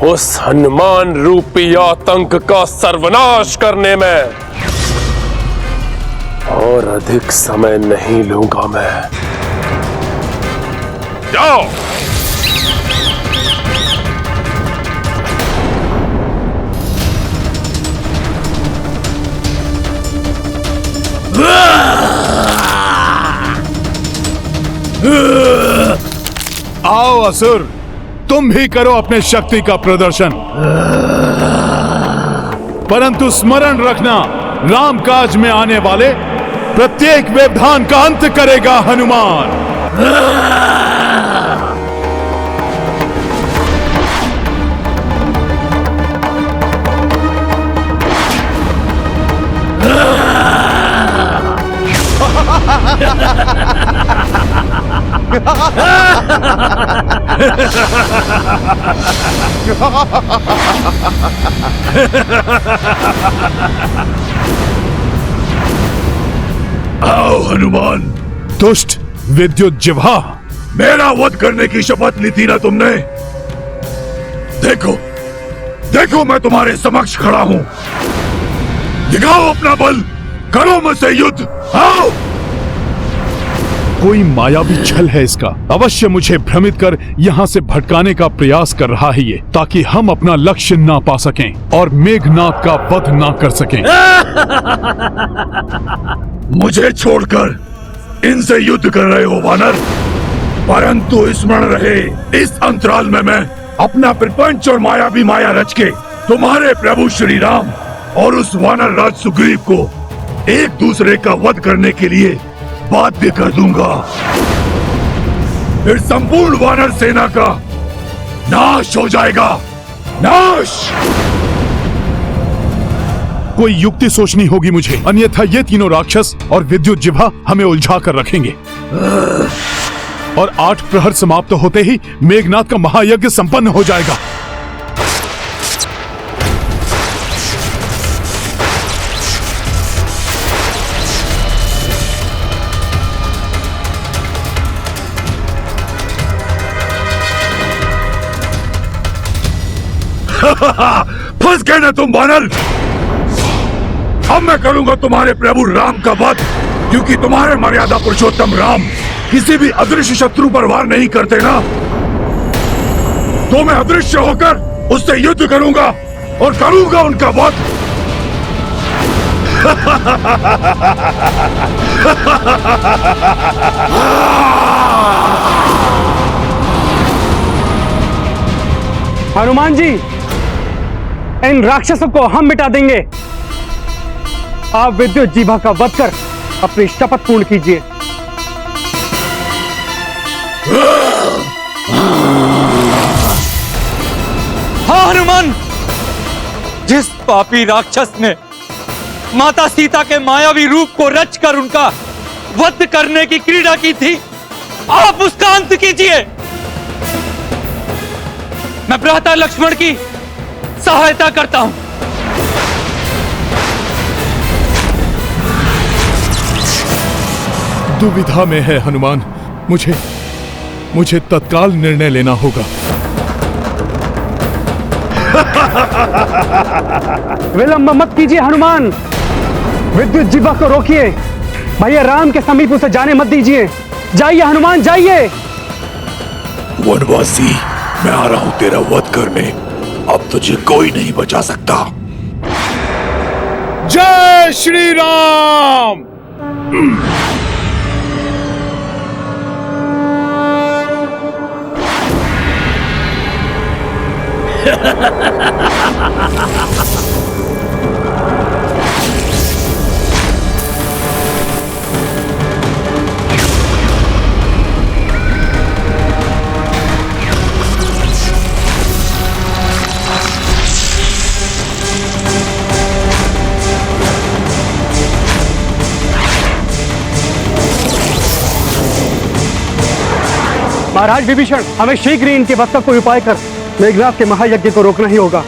उस हनुमान रूपी आतंक का सर्वनाश करने में और अधिक समय नहीं लूंगा मैं। जाओ। आओ असुर, तुम भी करो अपने शक्ति का प्रदर्शन, परंतु स्मरण रखना, राम काज में आने वाले प्रत्येक व्यवधान का अंत करेगा हनुमान। आओ हनुमान। दुष्ट विद्युत जिह्वा, मेरा वध करने की शपथ ली थी ना तुमने? देखो, देखो मैं तुम्हारे समक्ष खड़ा हूं। दिखाओ अपना बल, करो मुझसे युद्ध, आओ। कोई मायावी छल है इसका, अवश्य मुझे भ्रमित कर यहाँ से भटकाने का प्रयास कर रहा है ये, ताकि हम अपना लक्ष्य ना पा सकें और मेघनाद का वध ना कर सकें। मुझे छोड़कर इनसे युद्ध कर रहे हो वानर, परंतु स्मरण रहे, इस अंतराल में मैं अपना प्रपंच और मायावी माया रच के तुम्हारे प्रभु श्री राम और उस वानर राज सुग्रीव को एक दूसरे का वध करने के लिए बाध्य कर दूंगा। फिर संपूर्ण वानर सेना का नाश हो जाएगा, नाश। कोई युक्ति सोचनी होगी मुझे, अन्यथा ये तीनों राक्षस और विद्युत जिह्वा हमें उलझा कर रखेंगे। और 8 प्रहर समाप्त होते ही मेघनाद का महायज्ञ संपन्न हो जाएगा। फंस गए ना तुम वानर। अब मैं करूंगा तुम्हारे प्रभु राम का वध, क्योंकि तुम्हारे मर्यादा पुरुषोत्तम राम किसी भी अदृश्य शत्रु पर वार नहीं करते ना, तो मैं अदृश्य होकर उससे युद्ध करूंगा और करूंगा उनका वध। हनुमान जी, इन राक्षसों को हम मिटा देंगे। आप विद्युत जीभा का वध कर अपनी शपथ पूर्ण कीजिए। हाँ हनुमान, जिस पापी राक्षस ने माता सीता के मायावी रूप को रचकर उनका वध करने की क्रीड़ा की थी, आप उसका अंत कीजिए। मैं भ्राता लक्ष्मण की सहायता करता हूं। दुविधा में है हनुमान, मुझे तत्काल निर्णय लेना होगा। विलंब मत कीजिए हनुमान, विद्युत जिह्वा को रोकिए। भैया राम के समीप उसे जाने मत दीजिए। जाइए हनुमान, जाइए। वनवासी, मैं आ रहा हूं तेरा वध करने। अब तुझे कोई नहीं बचा सकता। जय श्री राम। महाराज विभीषण, हमें शीघ्र ही इनके वध का कोई उपाय कर मेघनाद के महायज्ञ को रोकना ही होगा।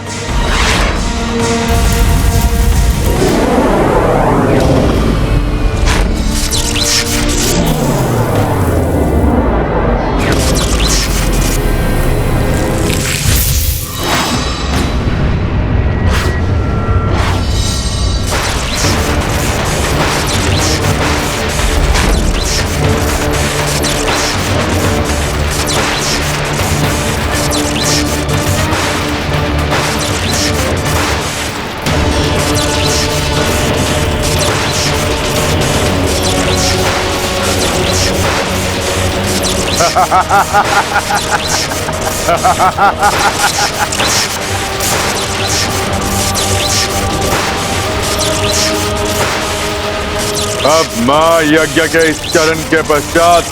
अब मां यज्ञ के इस चरण के पश्चात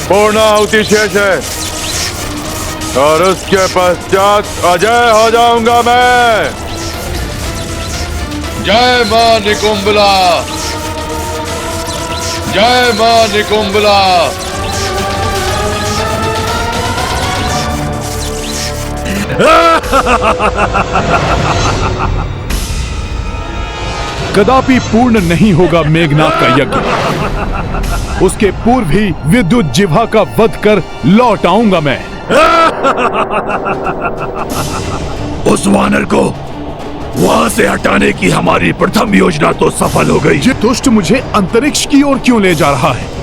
पूर्णाहुति शेष है और उसके पश्चात अजय हो जाऊंगा मैं। जय मां निकुंबला, जय मां निकुंबला। कदापि पूर्ण नहीं होगा मेघनाद का यज्ञ। उसके पूर्व ही विद्युत जिह्वा का वध कर लौट आऊंगा मैं। उस वानर को वहां से हटाने की हमारी प्रथम योजना तो सफल हो गई। ये दुष्ट मुझे अंतरिक्ष की ओर क्यों ले जा रहा है?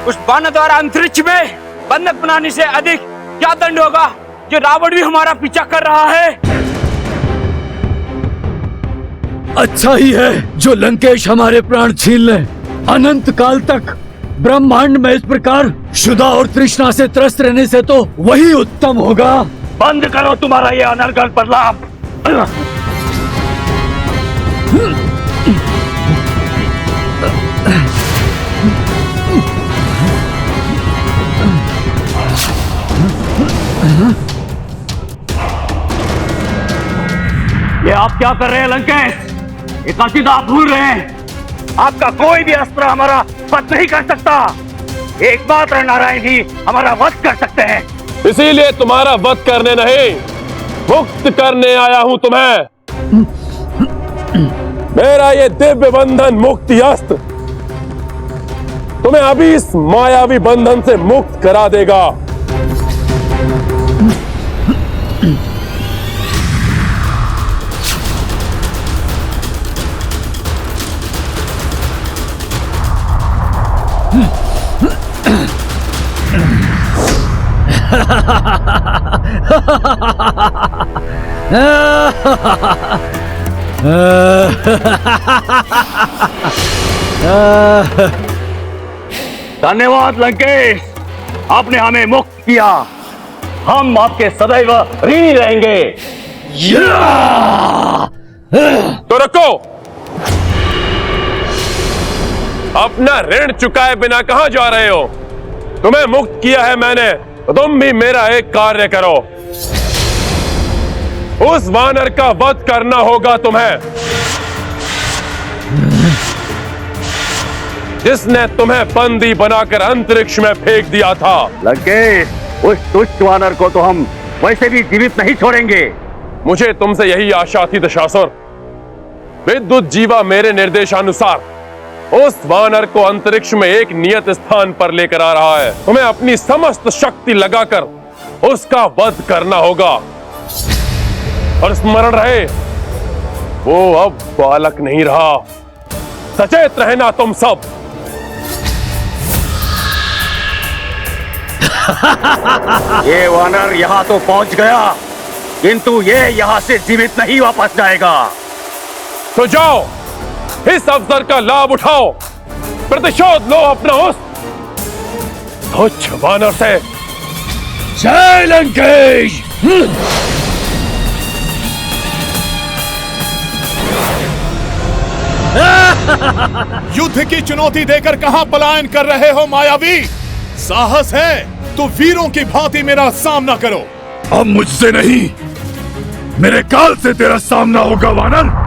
उस बाण द्वारा अंतरिक्ष में बंधक बनाने से अधिक क्या दंड होगा जो रावण भी हमारा पीछा कर रहा है। अच्छा ही है जो लंकेश हमारे प्राण छीन ले। अनंत काल तक ब्रह्मांड में इस प्रकार शुदा और तृष्णा से त्रस्त रहने से तो वही उत्तम होगा। बंद करो तुम्हारा ये अनर्गल प्रलाप। ये आप क्या कर रहे हैं लंकेश? ये काशिदा आप भूल रहे हैं आपका कोई भी अस्त्र हमारा वध नहीं कर सकता। एकमात्र नारायण ही हमारा वध कर सकते हैं। इसीलिए तुम्हारा वध करने नहीं मुक्त करने आया हूं तुम्हें। मेरा ये दिव्य बंधन मुक्ति अस्त्र तुम्हें अभी इस मायावी बंधन से मुक्त करा देगा। धन्यवाद लंकेश, आपने हमें मुक्त किया। हम आपके सदैव ऋणी रहेंगे। तो रखो। अपना ऋण चुकाए बिना कहां जा रहे हो? तुम्हें मुक्त किया है मैंने, तो तुम भी मेरा एक कार्य करो। उस वानर का वध करना होगा तुम्हें, जिसने तुम्हें बंदी बनाकर अंतरिक्ष में फेंक दिया था। लंकेश, उस दुष्ट वानर को तो हम वैसे भी जीवित नहीं छोड़ेंगे। मुझे तुमसे यही आशा थी दशासुर। विद्युत जीवा मेरे निर्देशानुसार उस वानर को अंतरिक्ष में एक नियत स्थान पर लेकर आ रहा है। तुम्हें अपनी समस्त शक्ति लगाकर उसका वध करना होगा। और स्मरण रहे, वो अब बालक नहीं रहा। सचेत रहना तुम सब। ये वानर यहाँ तो पहुंच गया, किंतु ये यहाँ से जीवित नहीं वापस जाएगा। तो जाओ, इस अवसर का लाभ उठाओ, प्रतिशोध लो अपना उस तुच्छ वानर से। जय लंकेश। युद्ध की चुनौती देकर कहां पलायन कर रहे हो मायावी? साहस है तो वीरों की भांति मेरा सामना करो। अब मुझसे नहीं, मेरे काल से तेरा सामना होगा वानर।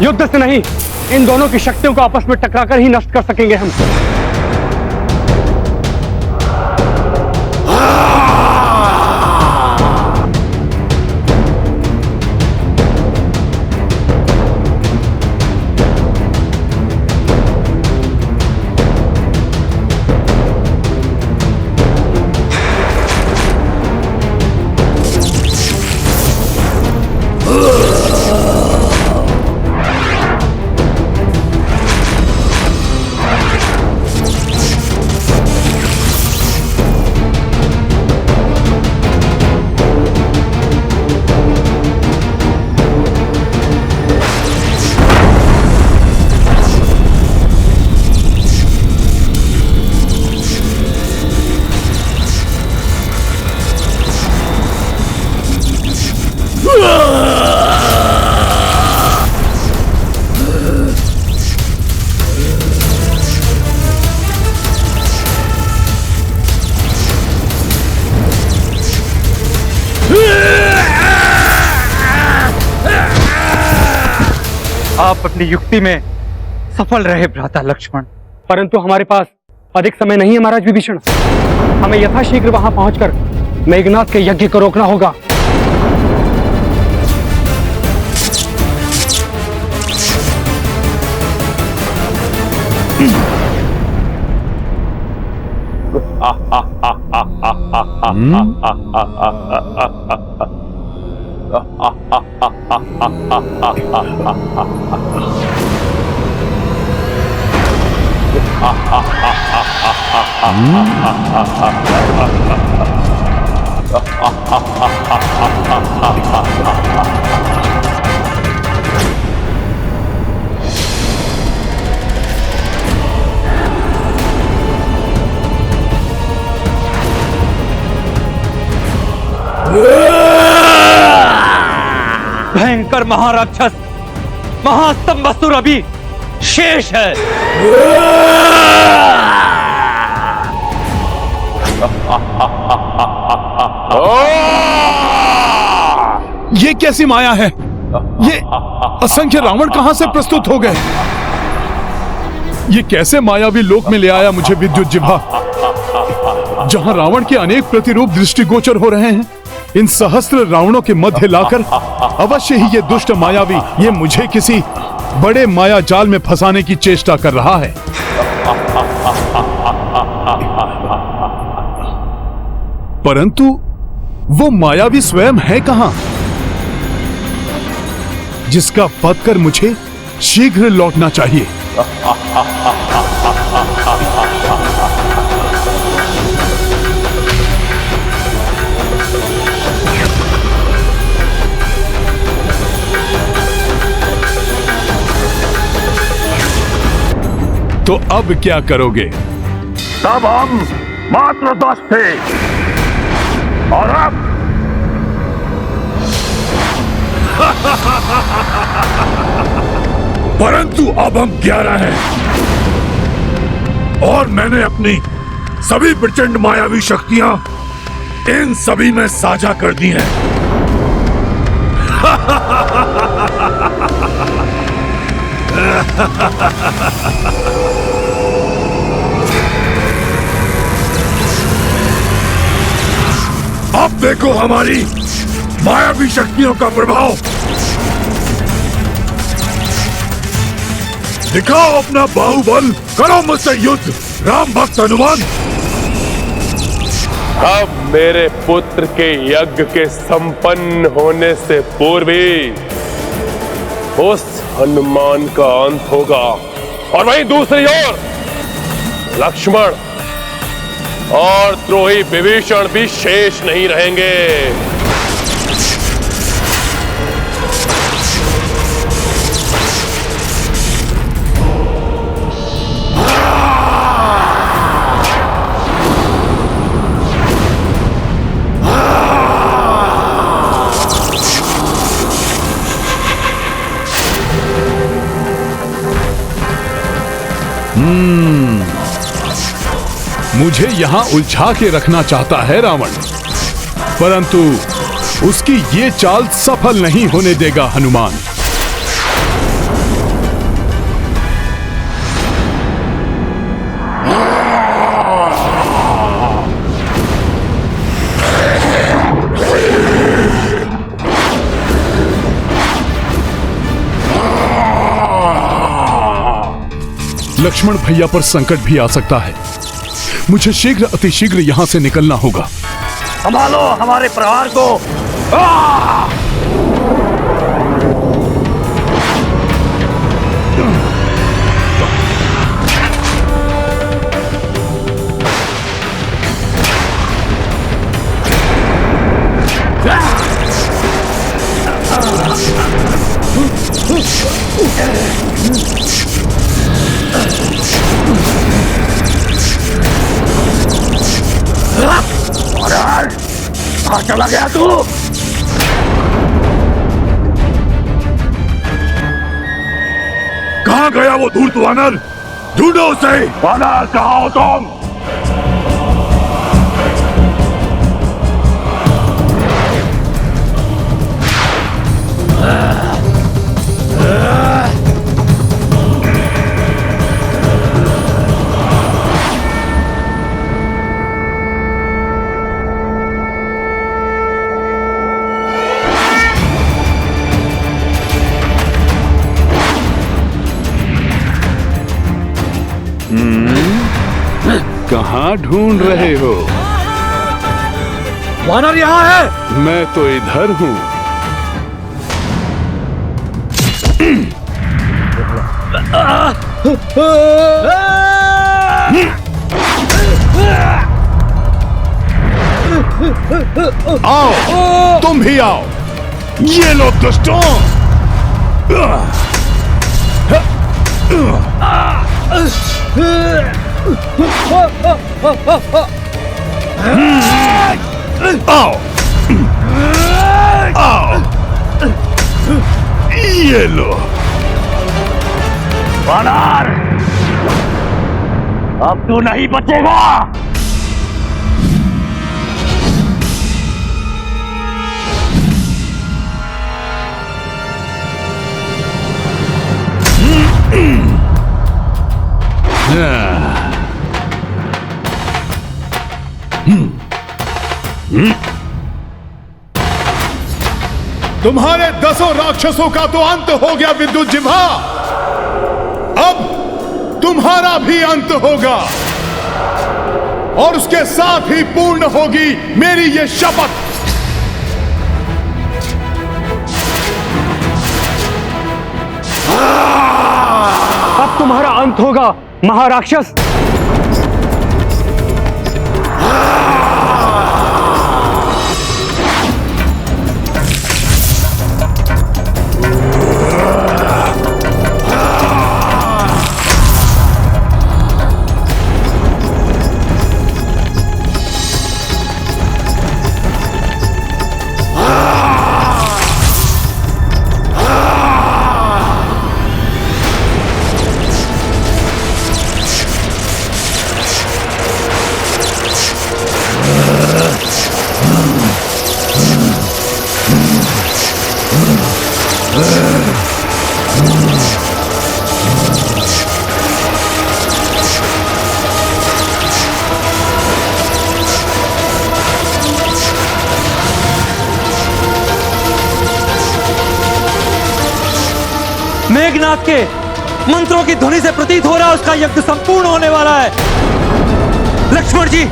युद्ध से नहीं, इन दोनों की शक्तियों को आपस में टकराकर ही नष्ट कर सकेंगे हम। आप अपनी युक्ति में सफल रहे भ्राता लक्ष्मण, परंतु हमारे पास अधिक समय नहीं है महाराज विभीषण। हमें यथाशीघ्र वहां पहुंचकर मेघनाद के यज्ञ को रोकना होगा। भयंकर महाराक्षस महास्तंभासुर अभी शेष है। ये कैसी माया है? ये असंख्य रावण कहां से प्रस्तुत हो गए? ये कैसे मायावी लोक में ले आया मुझे विद्युत जिह्वा, जहां रावण के अनेक प्रतिरूप दृष्टिगोचर हो रहे हैं। इन सहस्त्र रावणों के मध्य लाकर अवश्य ही ये दुष्ट मायावी ये मुझे किसी बड़े माया जाल में फंसाने की चेष्टा कर रहा है। परंतु वो मायावी स्वयं है कहां, जिसका वध कर मुझे शीघ्र लौटना चाहिए। तो अब क्या करोगे? तब हम मात्र 10 थे और अब परंतु अब हम 11 हैं और मैंने अपनी सभी प्रचंड मायावी शक्तियां इन सभी में साझा कर दी हैं। अब देखो हमारी मायावी शक्तियों का प्रभाव। दिखाओ अपना बाहुबल, करो मुझसे युद्ध राम भक्त हनुमान। अब मेरे पुत्र के यज्ञ के संपन्न होने से पूर्व ही उस हनुमान का अंत होगा। और वहीं दूसरी ओर लक्ष्मण और द्रोही विभीषण भी शेष नहीं रहेंगे। मुझे यहां उलझा के रखना चाहता है रावण, परंतु उसकी ये चाल सफल नहीं होने देगा हनुमान। लक्ष्मण भैया पर संकट भी आ सकता है। मुझे शीघ्र अतिशीघ्र यहां से निकलना होगा। संभालो हमारे प्रहार को। कहां चला गया तू? कहां गया वो धूर्त वानर? ढूंढो उसे। वानर कहां हो तुम? कहां ढूंढ रहे हो? वानर यहाँ है। मैं तो इधर हूं। आओ, तुम भी आओ। ये लो दुष्टों। आओ, आओ, ये लो। वानर, अब तू नहीं बचेगा। तुम्हारे 10 राक्षसों का तो अंत हो गया विद्युत जिह्वा। अब तुम्हारा भी अंत होगा। और उसके साथ ही पूर्ण होगी मेरी ये शपथ। अब तुम्हारा अंत होगा महाराक्षस। मेघनाथ के मंत्रों की ध्वनि से प्रतीत हो रहा है उसका यज्ञ संपूर्ण होने वाला है। लक्ष्मण जी,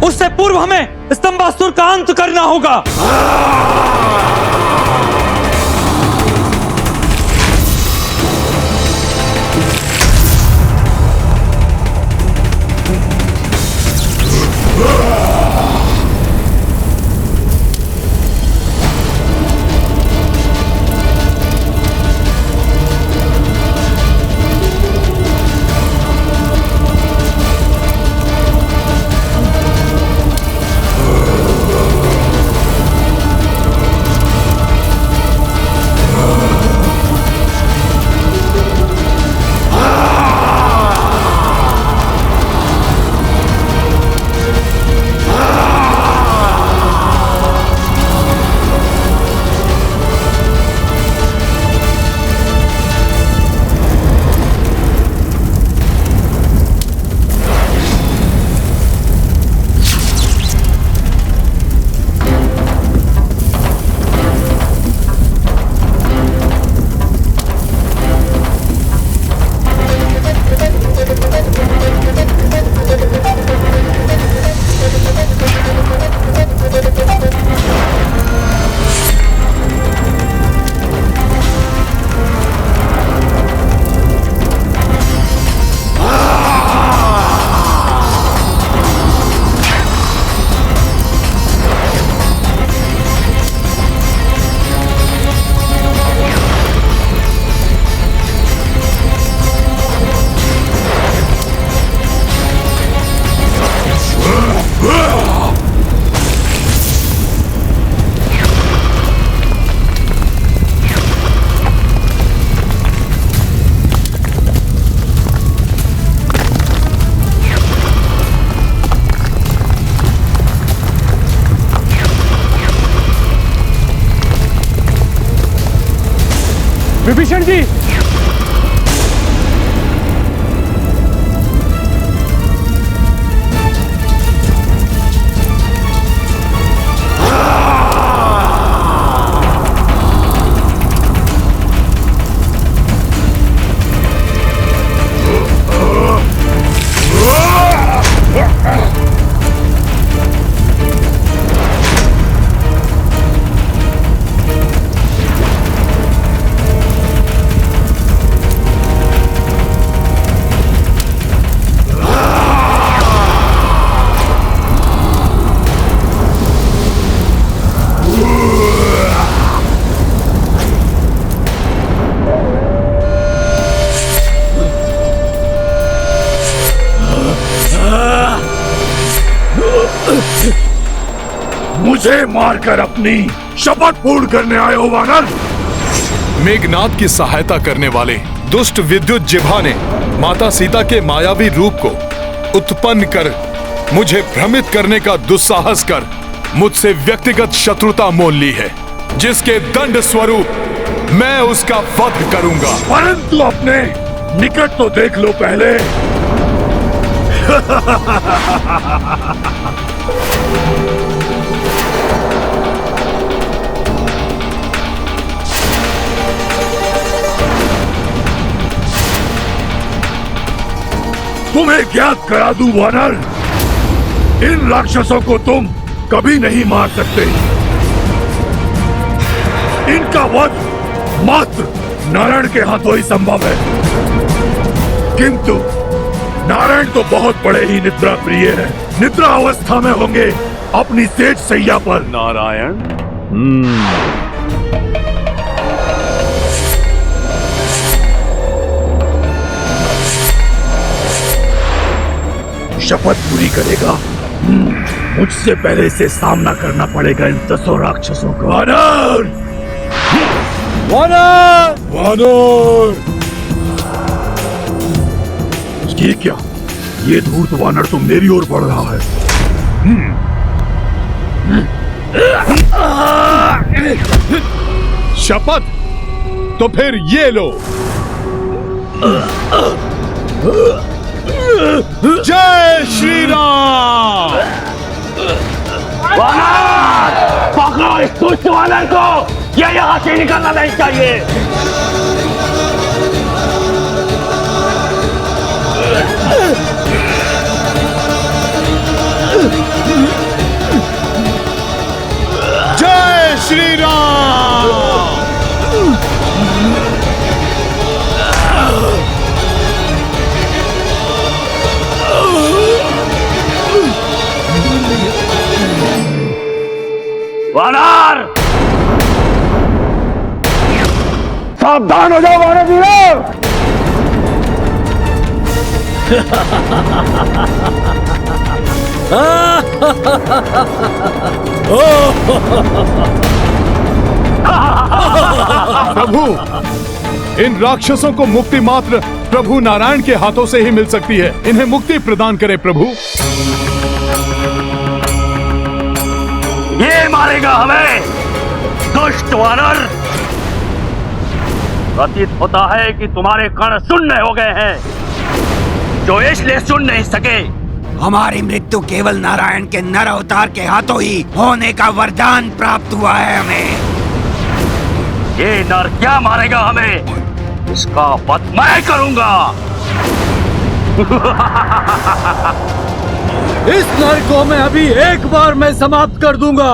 उससे पूर्व हमें स्तंभासुर का अंत करना होगा। विभीषण जी, मुझे मारकर अपनी शपथ पूर्ण करने आए हो वानर। मेघनाथ की सहायता करने वाले दुष्ट विद्युत जिह्वा ने माता सीता के मायावी रूप को उत्पन्न कर मुझे भ्रमित करने का दुस्साहस कर मुझसे व्यक्तिगत शत्रुता मोल ली है, जिसके दंड स्वरूप मैं उसका वध करूंगा। परंतु अपने निकट तो देख लो पहले। तुम्हें ज्ञात करा दूं वानर, इन राक्षसों को तुम कभी नहीं मार सकते। इनका वध मात्र नारायण के हाथों ही संभव है। किंतु नारायण तो बहुत बड़े ही निद्रा प्रिय है। निद्रा अवस्था में होंगे अपनी सेठ सैया पर। नारायण। शपथ पूरी करेगा। मुझसे पहले से सामना करना पड़ेगा इन 10 राक्षसों को। वानर! वानर! वानर! ये क्या? ये धूर्त वानर तो मेरी ओर बढ़ रहा है। शपथ? तो फिर ये लो। जय श्री राम। वानर! पकड़ो इस दुष्ट वानर को। ये यहाँ से निकलना नहीं चाहिए। जय श्री राम। वानर! सावधान हो जाओ वानर वीरों! प्रभु, इन राक्षसों को मुक्ति मात्र प्रभु नारायण के हाथों से ही मिल सकती है। इन्हें मुक्ति प्रदान करे प्रभु। ये मारेगा हमें। दुष्ट वानर! प्रतीत होता है कि तुम्हारे कण शून्य हो गए हैं, जो इसलिए सुन नहीं सके। हमारी मृत्यु केवल नारायण के नर अवतार के हाथों ही होने का वरदान प्राप्त हुआ है हमें। ये नर क्या मारेगा हमें? इसका वध मैं करूंगा। इस नर को मैं अभी एक बार में समाप्त कर दूंगा।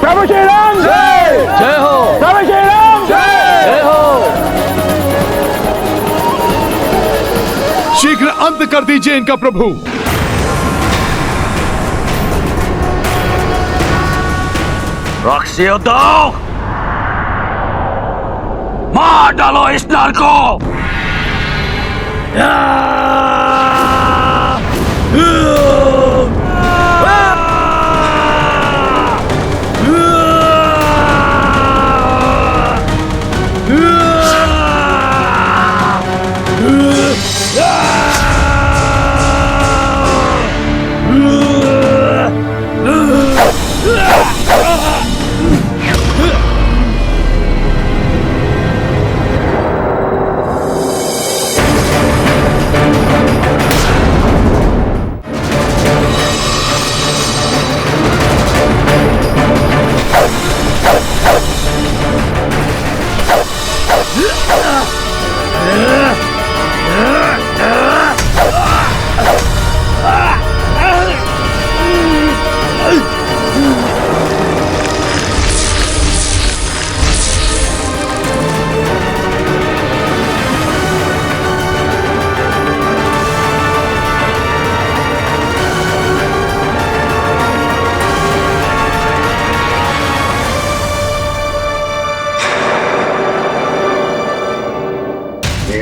प्रभु श्री राम जय! जय हो! प्रभु श्री राम जय! जय हो! शीघ्र अंत कर दीजिए इनका प्रभु। राक्षसी उद्योग! मार डालो इस नर को!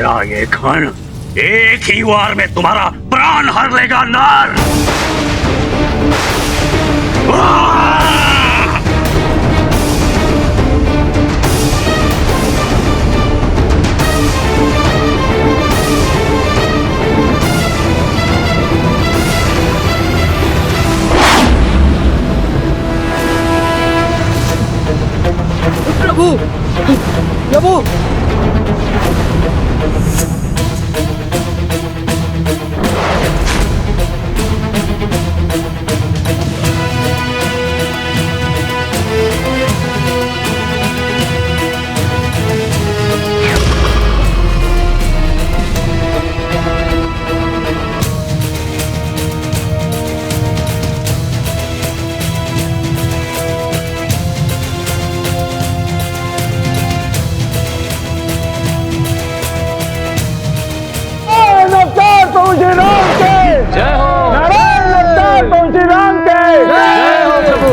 मेरा ये खन एक ही वार में तुम्हारा प्राण हर लेगा नर। प्रभु, प्रभु, जय हो। जय हो प्रभु।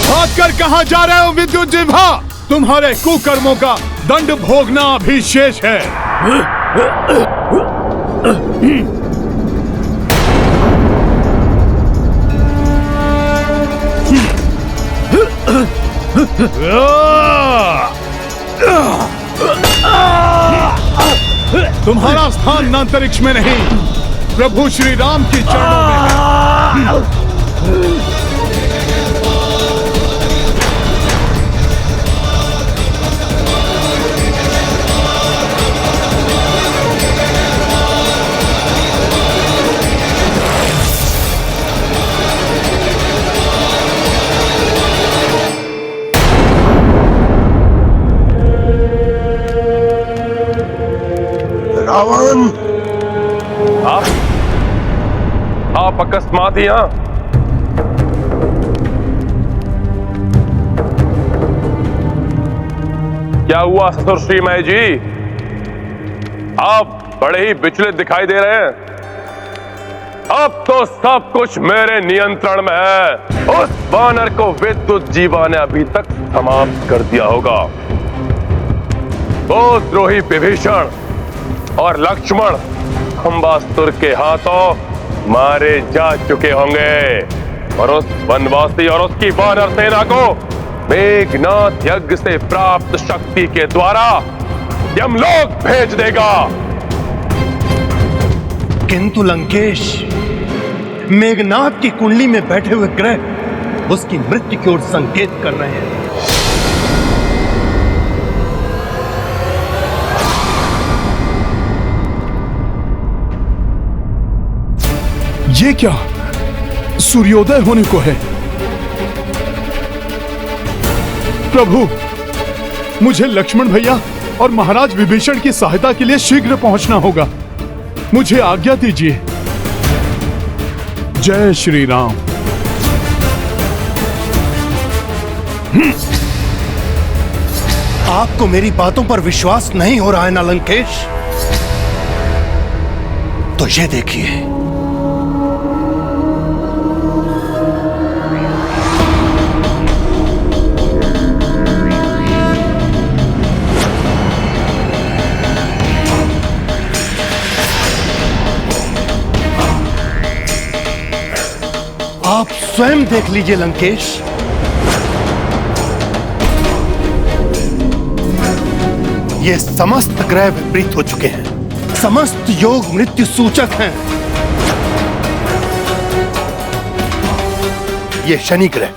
भागकर कहां जा रहे हो विद्युत जिह्वा? तुम्हारे कुकर्मों का दंड भोगना अभी शेष है। तुम्हारा स्थान न अंतरिक्ष में नहीं, प्रभु श्री राम की चरणों में है। रावण, आप अकस्मात यहाँ? क्या हुआ ससुर श्रीमय जी? आप बड़े ही विचलित दिखाई दे रहे हैं। अब तो सब कुछ मेरे नियंत्रण में है। उस वानर को विद्युत जीवा ने अभी तक समाप्त कर दिया होगा। वो द्रोही विभीषण और लक्ष्मण खंबासुर के हाथों मारे जा चुके होंगे और उस वनवासी और उसकी वानर सेना को मेघनाथ यज्ञ से प्राप्त शक्ति के द्वारा यमलोक भेज देगा। किंतु लंकेश, मेघनाथ की कुंडली में बैठे हुए ग्रह उसकी मृत्यु की ओर संकेत कर रहे हैं। ये क्या? सूर्योदय होने को है। प्रभु, मुझे लक्ष्मण भैया और महाराज विभीषण की सहायता के लिए शीघ्र पहुंचना होगा। मुझे आज्ञा दीजिए। जय श्री राम। आपको मेरी बातों पर विश्वास नहीं हो रहा है ना लंकेश? तो ये देखिए, आप स्वयं देख लीजिए लंकेश। ये समस्त ग्रह विपरीत हो चुके हैं। समस्त योग मृत्यु सूचक हैं। ये शनि ग्रह,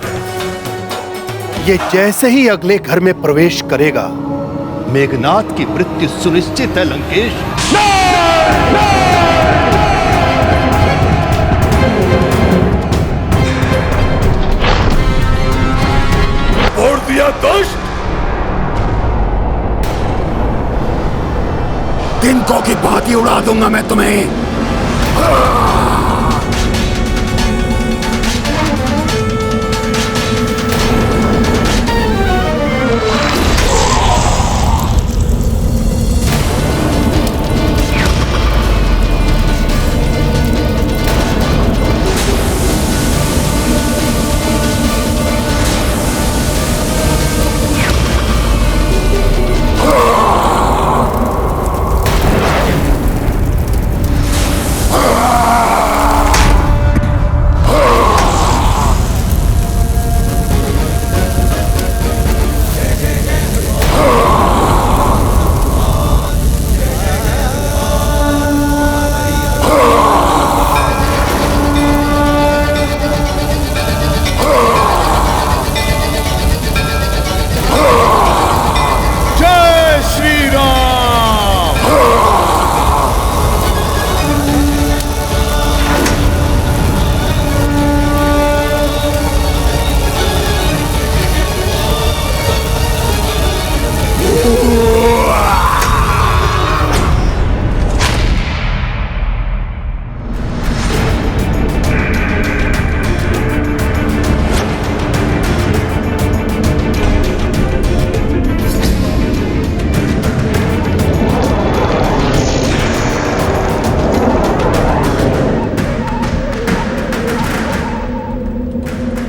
ये जैसे ही अगले घर में प्रवेश करेगा, मेघनाथ की मृत्यु सुनिश्चित है लंकेश। तोड़ दिया पतंगों की भांति उड़ा दूंगा मैं तुम्हें।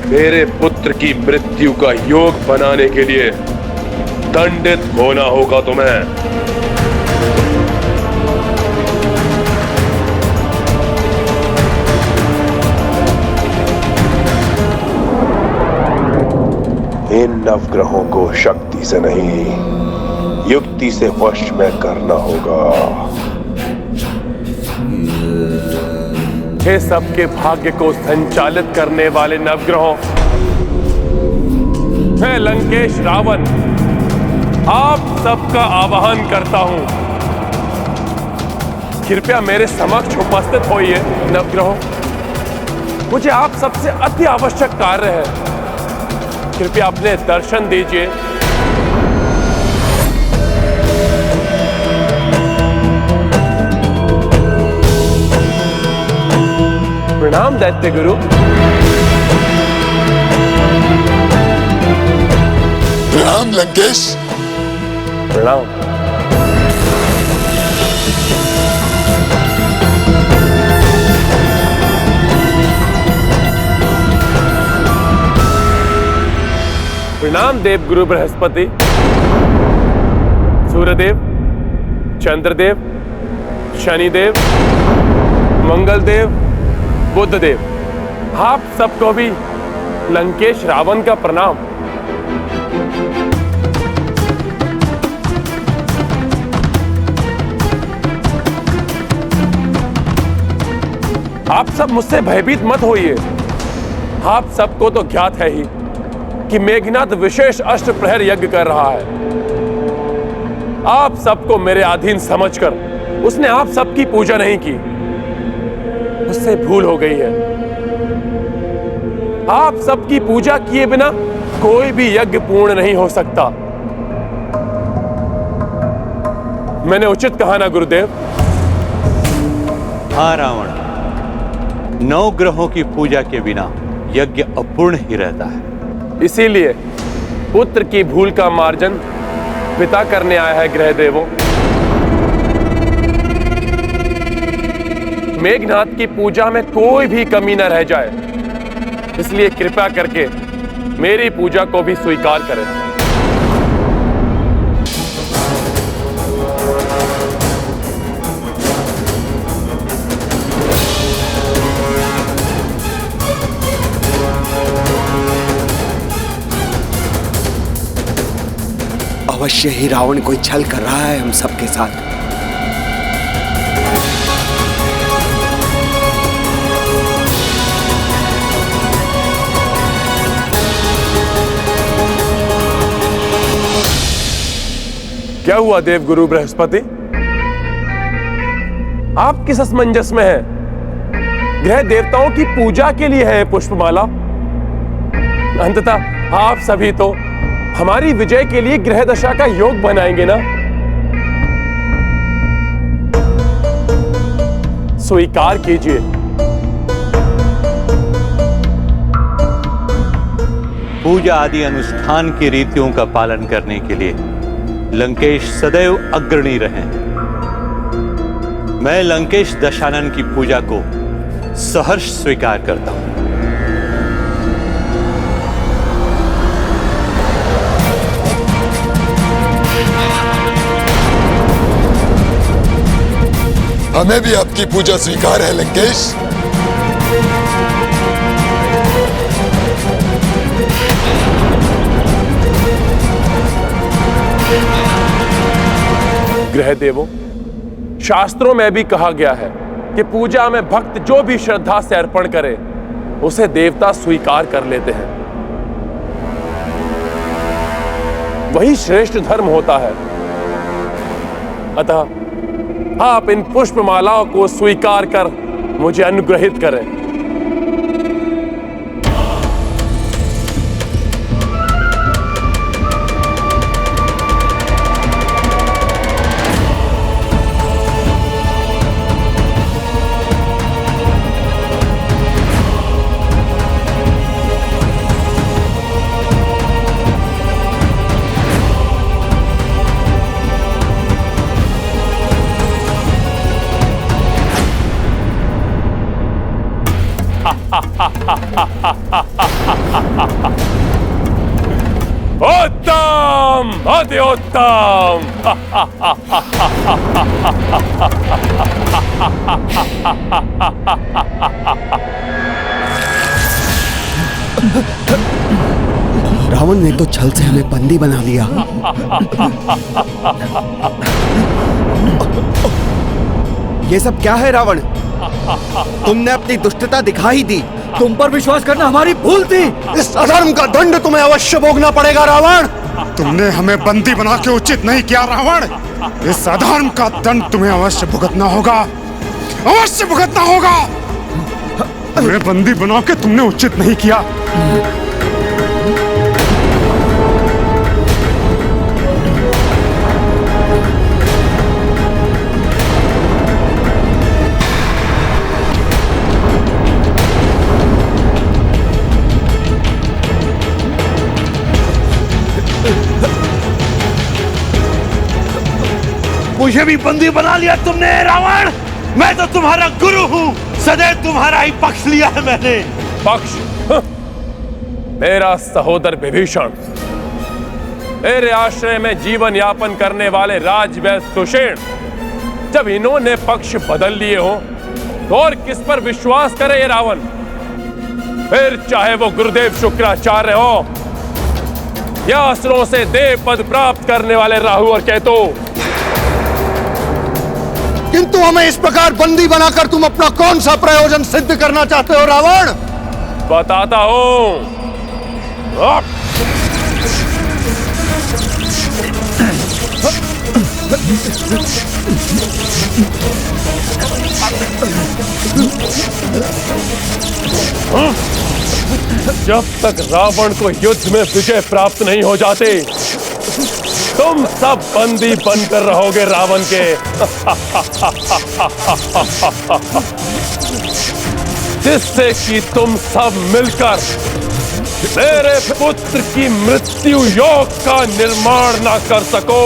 मेरे पुत्र की मृत्यु का योग बनाने के लिए दंडित होना होगा तुम्हें। इन नवग्रहों को शक्ति से नहीं, युक्ति से वश में करना होगा। हे सबके भाग्य को संचालित करने वाले नवग्रहों, मैं लंकेश रावण आप सबका आवाहन करता हूं। कृपया मेरे समक्ष उपस्थित होइए नवग्रहों। मुझे आप सबसे अति आवश्यक कार्य है, कृपया अपने दर्शन दीजिए। प्रणाम दैत्य गुरु। प्रणाम लंकेश। प्रणाम। प्रणाम देव गुरु बृहस्पति, सूर्यदेव, चंद्रदेव, शनिदेव, मंगलदेव, बुद्धदेव, आप सबको भी लंकेश रावण का प्रणाम। आप सब मुझसे भयभीत मत होइए। आप सबको तो ज्ञात है ही कि मेघनाद विशेष अष्टप्रहर यज्ञ कर रहा है। आप सबको मेरे अधीन समझकर उसने आप सबकी पूजा नहीं की, उससे भूल हो गई है। आप सबकी पूजा किए बिना कोई भी यज्ञ पूर्ण नहीं हो सकता। मैंने उचित कहा ना गुरुदेव? हाँ रावण, 9 ग्रहों की पूजा के बिना यज्ञ अपूर्ण ही रहता है। इसीलिए पुत्र की भूल का मार्जन पिता करने आया है ग्रह देवों। मेघनाथ की पूजा में कोई भी कमी न रह जाए, इसलिए कृपया करके मेरी पूजा को भी स्वीकार करें। अवश्य ही रावण कोई छल कर रहा है हम सबके साथ। क्या हुआ देव गुरु बृहस्पति? आप किस असमंजस में हैं? ग्रह देवताओं की पूजा के लिए है पुष्पमाला। अंततः आप सभी तो हमारी विजय के लिए ग्रह दशा का योग बनाएंगे ना? स्वीकार कीजिए। पूजा आदि अनुष्ठान की रीतियों का पालन करने के लिए लंकेश सदैव अग्रणी रहे हैं। मैं लंकेश दशानन की पूजा को सहर्ष स्वीकार करता हूं। हमें भी आपकी पूजा स्वीकार है लंकेश। ग्रह देवों, शास्त्रों में भी कहा गया है कि पूजा में भक्त जो भी श्रद्धा से अर्पण करे उसे देवता स्वीकार कर लेते हैं। वही श्रेष्ठ धर्म होता है। अतः आप इन पुष्पमालाओं को स्वीकार कर मुझे अनुग्रहित करें। उत्तम, अति उत्तम। रावण ने तो छल से हमें बंदी बना लिया। ये सब क्या है रावण? तुमने अपनी दुष्टता दिखा ही दी। तुम पर विश्वास करना हमारी भूल थी। इस अधर्म का दंड तुम्हें अवश्य भोगना पड़ेगा रावण। तुमने हमें बंदी बना के उचित नहीं किया रावण। इस अधर्म का दंड तुम्हें अवश्य भुगतना होगा, अवश्य भुगतना होगा। हमें बंदी बना के तुमने उचित नहीं किया। मुझे भी बंदी बना लिया तुमने रावण। मैं तो तुम्हारा गुरु हूँ, सदैव तुम्हारा ही पक्ष लिया है मैंने। पक्ष? मेरा सहोदर विभीषण, मेरे आश्रय में जीवन यापन करने वाले राजवैद्य सुषेण, जब इन्होंने पक्ष बदल लिए हो तो और किस पर विश्वास करे ये रावण? फिर चाहे वो गुरुदेव शुक्राचार्य हो या असुरों से देव पद प्राप्त करने वाले राहु और केतु। किंतु हमें इस प्रकार बंदी बनाकर तुम अपना कौन सा प्रयोजन सिद्ध करना चाहते हो रावण? बताता हूं। जब तक रावण को युद्ध में विजय प्राप्त नहीं हो जाते तुम सब बंदी बनकर रहोगे रावण के। जिससे कि तुम सब मिलकर मेरे पुत्र की मृत्यु योग का निर्माण ना कर सको।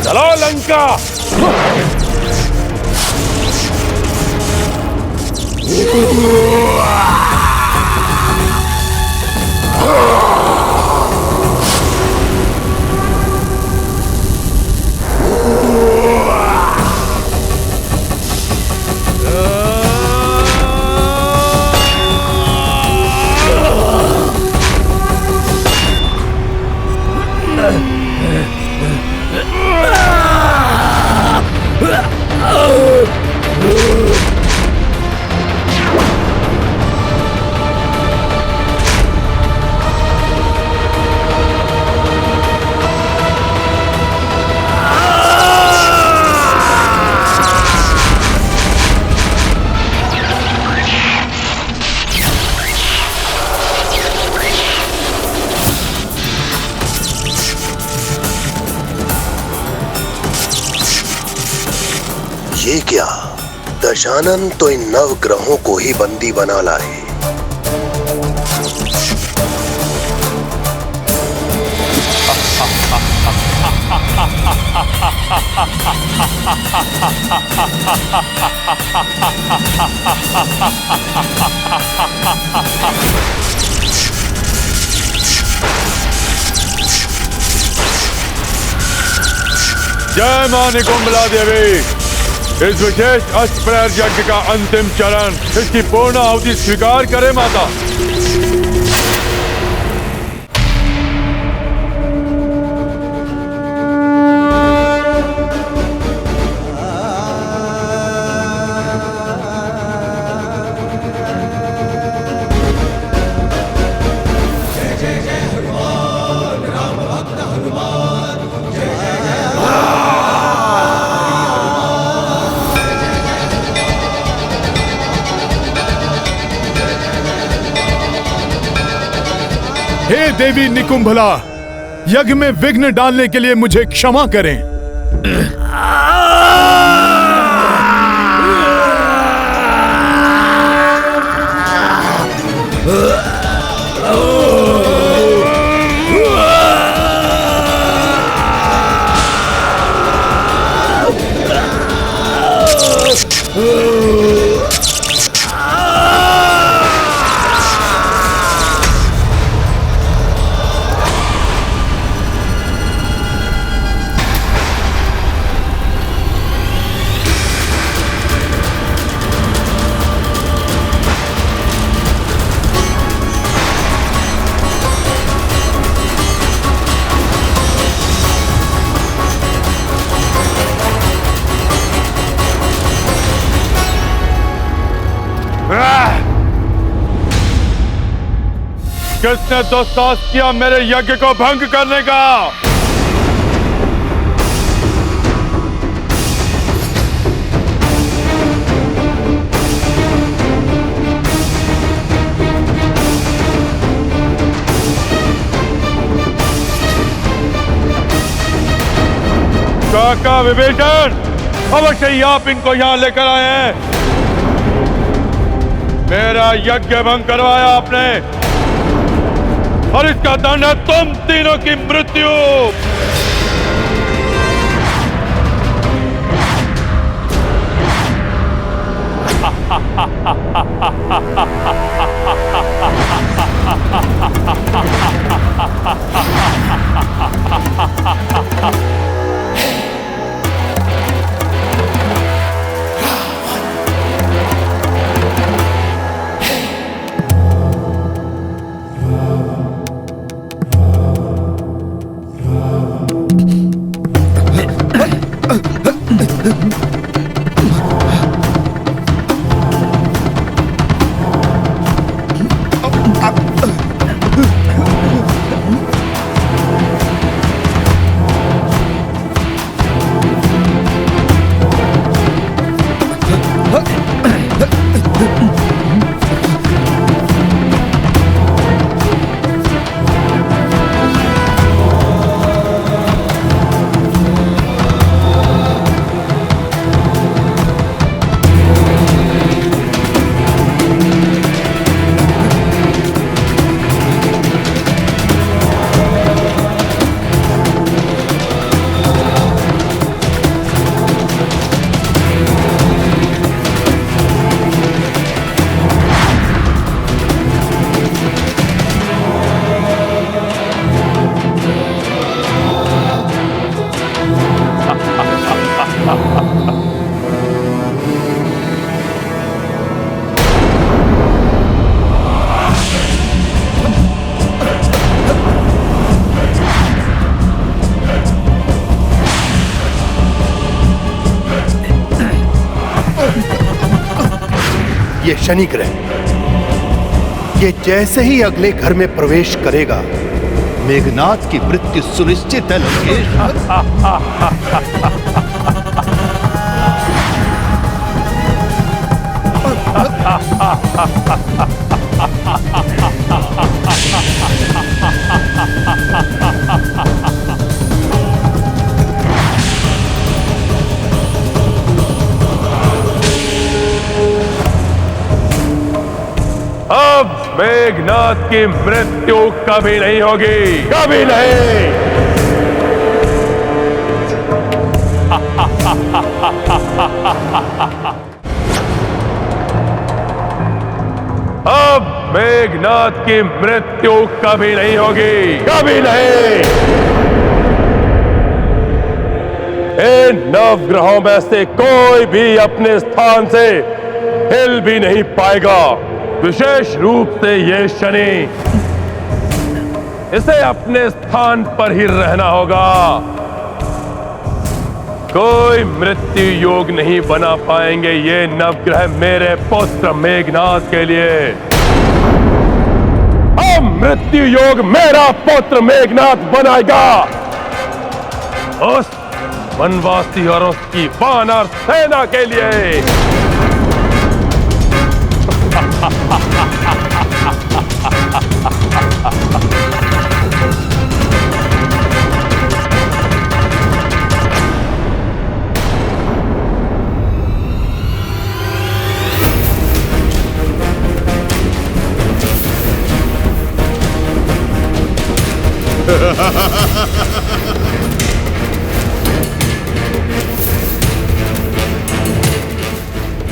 चलो लंका। ये क्या? दशानन तो इन नवग्रहों को ही बंदी बना लाए। जय मां निकुंभला देवी। इस विशेष अष्टप्रहर यज्ञ का अंतिम चरण, इसकी पूर्ण आहुति स्वीकार करें माता। हे देवी निकुंभला, यज्ञ में विघ्न डालने के लिए मुझे क्षमा करें। किसने दुस्साहस किया मेरे यज्ञ को भंग करने का? काका विभीषण, अवश्य ही आप इनको यहां लेकर आए हैं। मेरा यज्ञ भंग करवाया आपने और इसका दंड है तुम तीनों की मृत्यु। ये शनि ग्रह, ये जैसे ही अगले घर में प्रवेश करेगा, मेघनाथ की मृत्यु सुनिश्चित है लंकेश। मेघनाद की मृत्यु कभी नहीं होगी, कभी नहीं। अब मेघनाद की मृत्यु कभी नहीं होगी, कभी नहीं। इन नवग्रहों में से कोई भी अपने स्थान से हिल भी नहीं पाएगा, विशेष रूप से ये शनि। इसे अपने स्थान पर ही रहना होगा। कोई मृत्यु योग नहीं बना पाएंगे ये नवग्रह मेरे पुत्र मेघनाद के लिए। अब मृत्यु योग मेरा पुत्र मेघनाद बनाएगा, उस वनवासी और उसकी वानर सेना के लिए।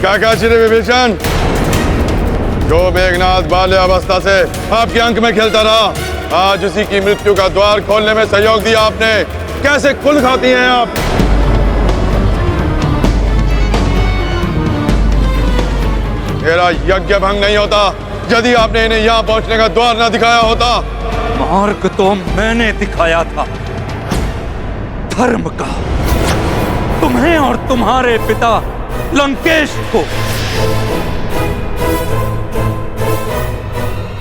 काका श्री विभीषण, जो मेघनाद बाल्यावस्था से आपके अंक में खेलता रहा, आज उसी की मृत्यु का द्वार खोलने में सहयोग दिया आपने। कैसे कुल खाती हैं आप? मेरा यज्ञ भंग नहीं होता यदि आपने इन्हें यहाँ पहुंचने का द्वार न दिखाया होता। मार्ग तो मैंने दिखाया था, धर्म का, तुम्हें और तुम्हारे पिता लंकेश को।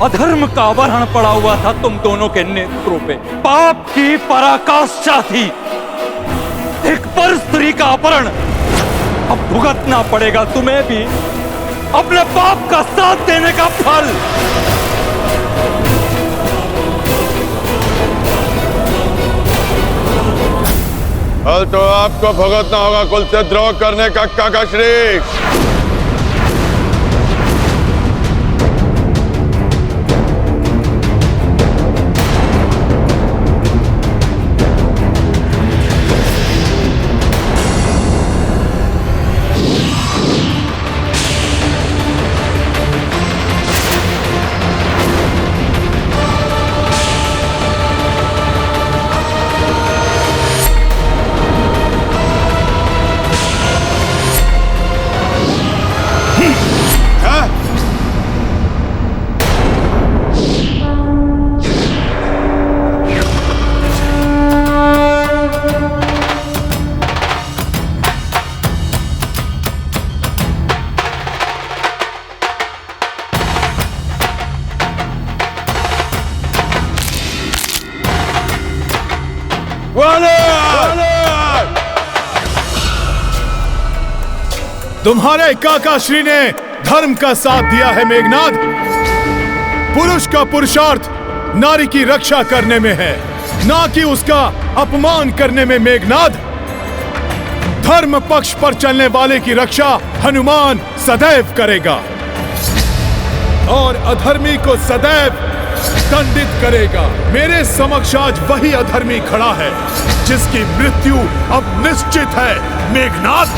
अधर्म का आवरण पड़ा हुआ था तुम दोनों के नेत्रों पे। पाप की पराकाष्ठा थी, एक पर स्त्री का अपहरण। अब भुगतना पड़ेगा तुम्हें भी अपने पाप का साथ देने का फल। फल तो आपको भुगतना होगा कुल से द्रोह करने का, काका श्री। तुम्हारे काका श्री ने धर्म का साथ दिया है मेघनाद। पुरुष का पुरुषार्थ नारी की रक्षा करने में है, ना कि उसका अपमान करने में। मेघनाद, धर्म पक्ष पर चलने वाले की रक्षा हनुमान सदैव करेगा और अधर्मी को सदैव दंडित करेगा। मेरे समक्ष आज वही अधर्मी खड़ा है जिसकी मृत्यु अब निश्चित है। मेघनाद,